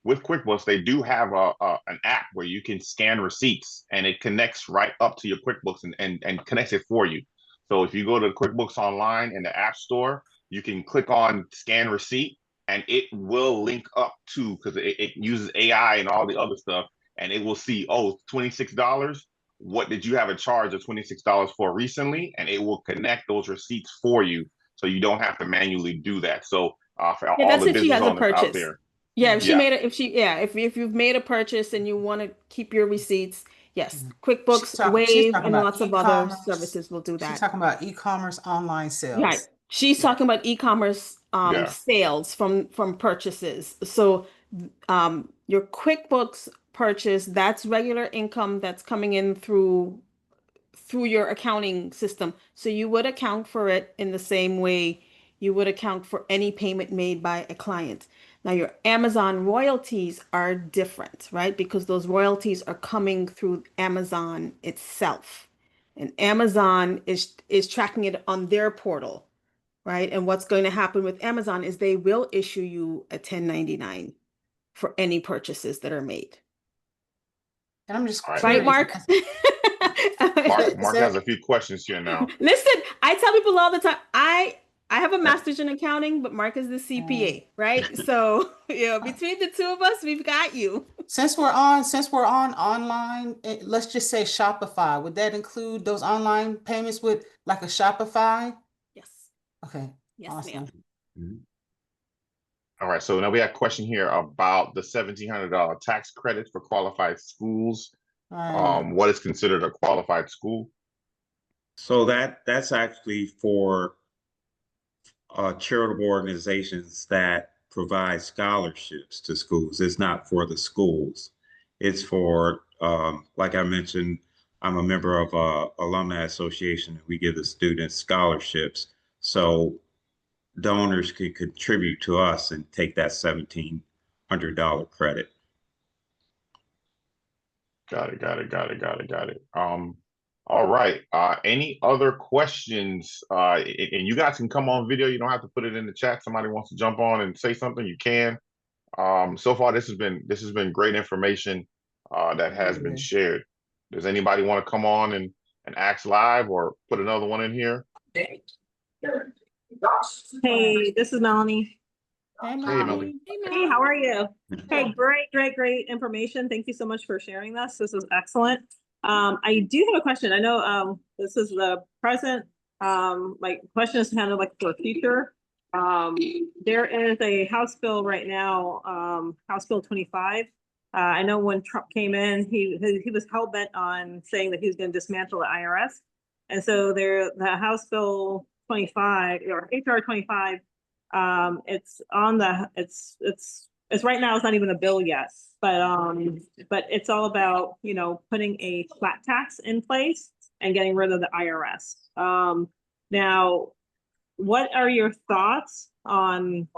with QuickBooks, they do have an app where you can scan receipts and it connects right up to your QuickBooks and connects it for you. So if you go to QuickBooks Online in the App Store, you can click on scan receipt and it will link up to, because it uses AI and all the other stuff, and it will see, oh, $26. What did you have a charge of $26 for recently? And it will connect those receipts for you, so you don't have to manually do that. So for Yeah, all that's the if she business has a owners out purchase. there, Yeah, if she yeah, made a, if she, yeah, if you've made a purchase and you want to keep your receipts, yes, She's QuickBooks, talking. She's Wave, talking and about lots of other e-commerce. services will do She's that. talking about e-commerce online Right. sales. She's Yeah. talking about e-commerce yeah. sales from purchases. So your QuickBooks purchase, that's regular income that's coming in through your accounting system. So you would account for it in the same way you would account for any payment made by a client. Now, your Amazon royalties are different, right? Because those royalties are coming through Amazon itself. And Amazon is tracking it on their portal. right? And what's going to happen with Amazon is they will issue you a 1099 for any purchases that are made. And I'm just All right. Right, curious. Mark? Mark has a few questions here now. Listen, I tell people all the time, I have a master's in accounting, but Mark is the CPA, right? So, between the two of us, we've got you. Since we're on online, let's just say Shopify. Would that include those online payments with like a Shopify? Yes. Okay. Yes, Awesome. ma'am. All right, so now we have a question here about the $1,700 tax credit for qualified schools. Right. What is considered a qualified school? So that's actually for charitable organizations that provide scholarships to schools. It's not for the schools. It's for, like I mentioned, I'm a member of Alumni Association. We give the students scholarships. So donors can contribute to us and take that $1,700 credit. Got it. All right. Any other questions? And you guys can come on video. You don't have to put it in the chat. Somebody wants to jump on and say something, you can. So far this has been great information that has been shared. Does anybody want to come on and ask live or put another one in here? Hey, this is Melanie. Hey, Melanie. Hey, how are you? Hey, great information. Thank you so much for sharing this. This is excellent. I do have a question. I know this is the present. My question is kind of like for the future. There is a House bill right now, House Bill 25. I know when Trump came in, he was hell-bent on saying that he was going to dismantle the IRS. And so the House Bill 25 or HR 25, it's on the it's right now, it's not even a bill yet, but it's all about, putting a flat tax in place and getting rid of the IRS. Now, what are your thoughts on,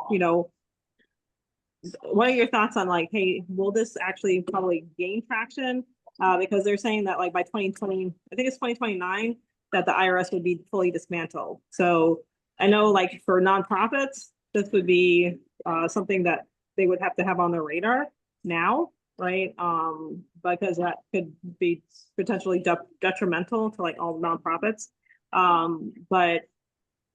like, hey, will this actually probably gain traction? Because they're saying that like by 2020, I think it's 2029, that the IRS would be fully dismantled. So I know like for nonprofits, this would be something that they would have to have on their radar now, right? Because that could be potentially detrimental to like all nonprofits. But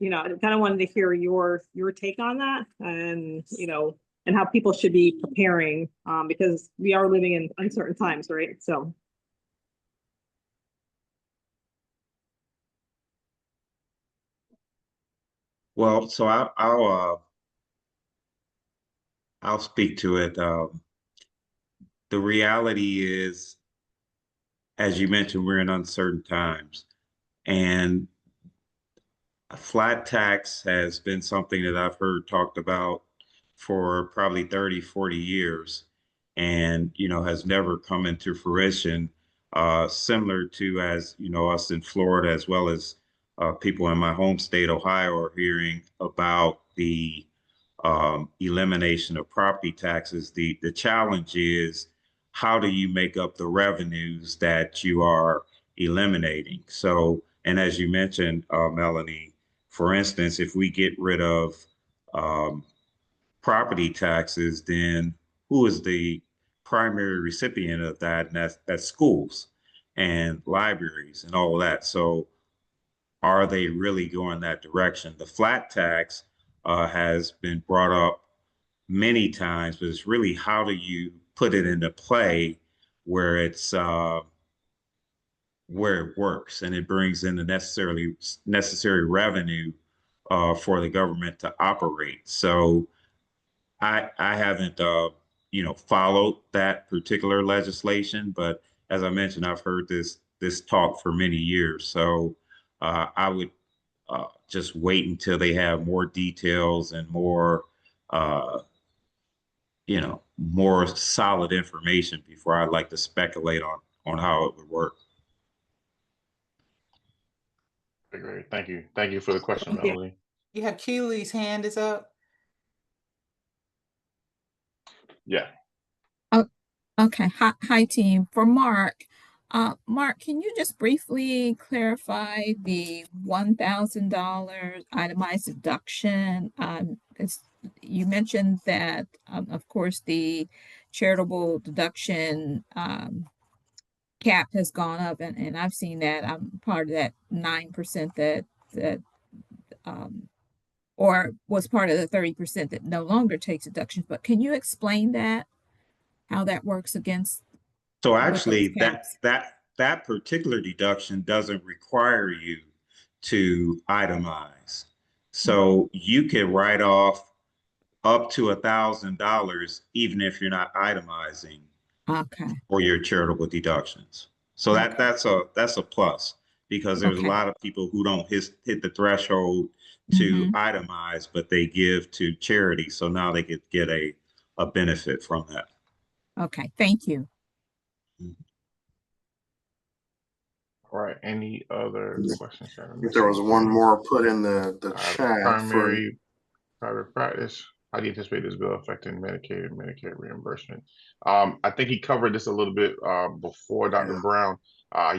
I kind of wanted to hear your take on that, and and how people should be preparing, because we are living in uncertain times, right? So. Well, so I'll speak to it. The reality is, as you mentioned, we're in uncertain times, and a flat tax has been something that I've heard talked about for probably 30, 40 years, and has never come into fruition. Similar to, as us in Florida, as well as people in my home state, Ohio, are hearing about the elimination of property taxes. The challenge is, how do you make up the revenues that you are eliminating? So, and as you mentioned, Melanie, for instance, if we get rid of property taxes, then who is the primary recipient of that? And that's schools and libraries and all of that. So are they really going that direction? The flat tax has been brought up many times, but it's really, how do you put it into play where it's where it works and it brings in the necessary revenue for the government to operate. So I haven't followed that particular legislation, but as I mentioned, I've heard this talk for many years. So I would just wait until they have more details and more more solid information before I'd like to speculate on how it would work. Great. Thank you. Thank you for the question, Melanie. You have Keely's hand is up. Yeah. Oh, okay. Hi, team. For Mark, Mark, can you just briefly clarify the $1,000 itemized deduction? You mentioned that, of course, the charitable deduction cap has gone up, and I've seen that. I'm part of that 9% that or was part of the 30% that no longer takes deductions. But can you explain that, how that works against So with those actually, caps? that particular deduction doesn't require you to itemize. So you can write off up to $1,000 even if you're not itemizing Okay. for your charitable deductions. So Okay. that's a plus because there's a Okay. lot of people who don't hit the threshold to Mm-hmm. itemize, but they give to charity. So now they could get a benefit from that. Okay. Thank you. All right. Any other questions? There was one more put in the chat for primary private practice. How do you anticipate this bill affecting Medicaid and Medicare reimbursement? I think he covered this a little bit before, Dr. Brown.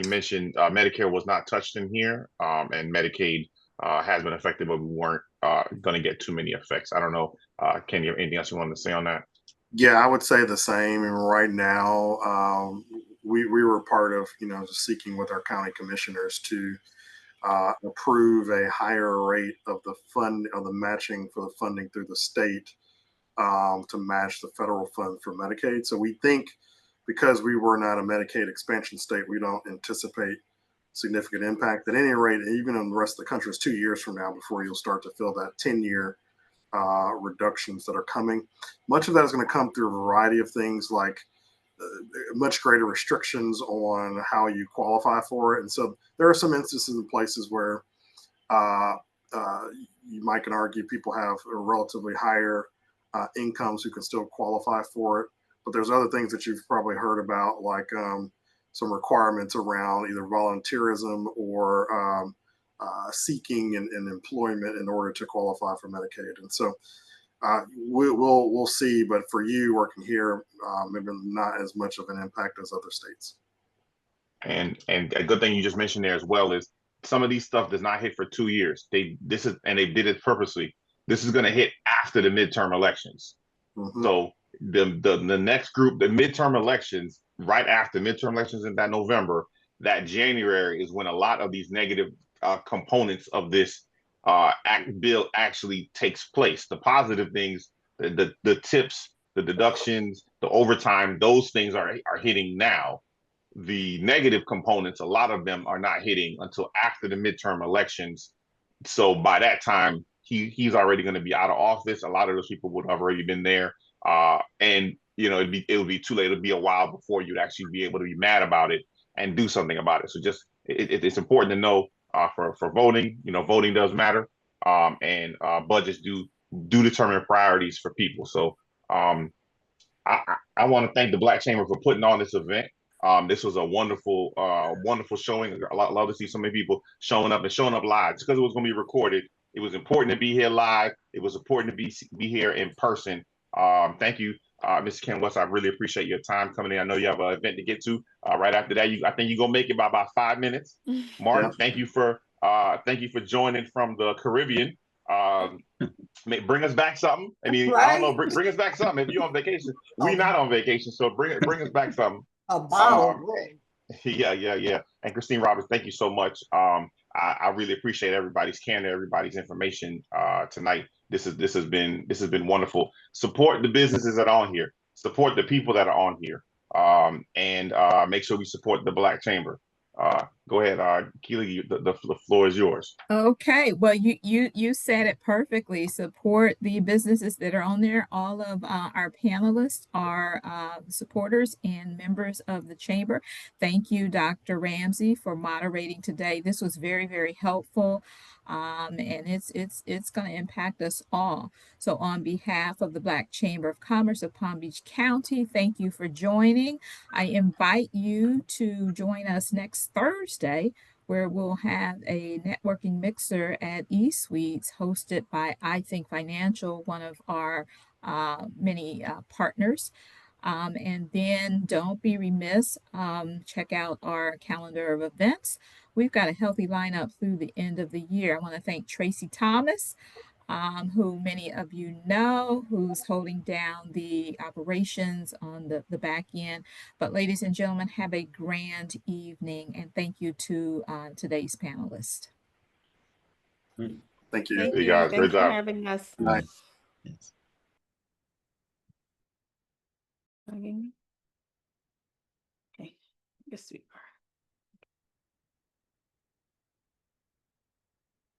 He mentioned Medicare was not touched in here, and Medicaid has been affected, but we weren't going to get too many effects. I don't know. Ken, you have anything else you wanted to say on that? Yeah, I would say the same. And right now, we were part of, seeking with our county commissioners to approve a higher rate of the matching for the funding through the state to match the federal fund for Medicaid. So we think because we were not a Medicaid expansion state, we don't anticipate significant impact. At any rate, even in the rest of the country, it's 2 years from now before you'll start to feel that 10-year reductions that are coming. Much of that is going to come through a variety of things like much greater restrictions on how you qualify for it. And so there are some instances in places where you might can argue people have a relatively higher incomes who can still qualify for it. But there's other things that you've probably heard about, like some requirements around either volunteerism or seeking and employment in order to qualify for Medicaid. And so we'll see. But for you working here, maybe not as much of an impact as other states. And a good thing you just mentioned there as well is some of these stuff does not hit for 2 years. They did it purposely. This is going to hit after the midterm elections. Mm-hmm. So the next group, the midterm elections, right after midterm elections in that November, that January is when a lot of these negative components of this bill actually takes place. The positive things, the tips, the deductions, the overtime, those things are hitting now. The negative components, a lot of them are not hitting until after the midterm elections. So by that time, he's already going to be out of office. A lot of those people would have already been there. And it would be too late. It'll be a while before you'd actually be able to be mad about it and do something about it. So just it's important to know for voting, voting does matter. And budgets do determine priorities for people. So I want to thank the Black Chamber for putting on this event. This was a wonderful showing. I love to see so many people showing up live. Just because it was going to be recorded, it was important to be here live. It was important to be here in person. Thank you, Mr. Ken West. I really appreciate your time coming in. I know you have an event to get to right after that. I think you're gonna make it by about 5 minutes. Mark, yeah. Thank you for joining from the Caribbean. Bring us back something. I mean, right? I don't know. Bring us back something. If you're on vacation, we're not on vacation, so bring us back something. A bottle. Yeah. And Christine Roberts, thank you so much. I really appreciate everybody's candor, everybody's information tonight. This has been wonderful. Support the businesses that are on here. Support the people that are on here. And make sure we support the Black Chamber. Go ahead, Keely, the floor is yours. Okay, well, you said it perfectly. Support the businesses that are on there. All of our panelists are supporters and members of the chamber. Thank you, Dr. Ramsey, for moderating today. This was very, very helpful. And it's going to impact us all. So on behalf of the Black Chamber of Commerce of Palm Beach County, thank you for joining. I invite you to join us next Thursday, where we'll have a networking mixer at eSuites hosted by I Think Financial, one of our many partners. And then don't be remiss, check out our calendar of events. We've got a healthy lineup through the end of the year. I want to thank Tracy Thomas, who many of you know, who's holding down the operations on the back end. But ladies and gentlemen, have a grand evening, and thank you to today's panelists. Thank you. Thank You you. guys, great Thanks for job. having us. Night. Yes. Okay, I guess we are.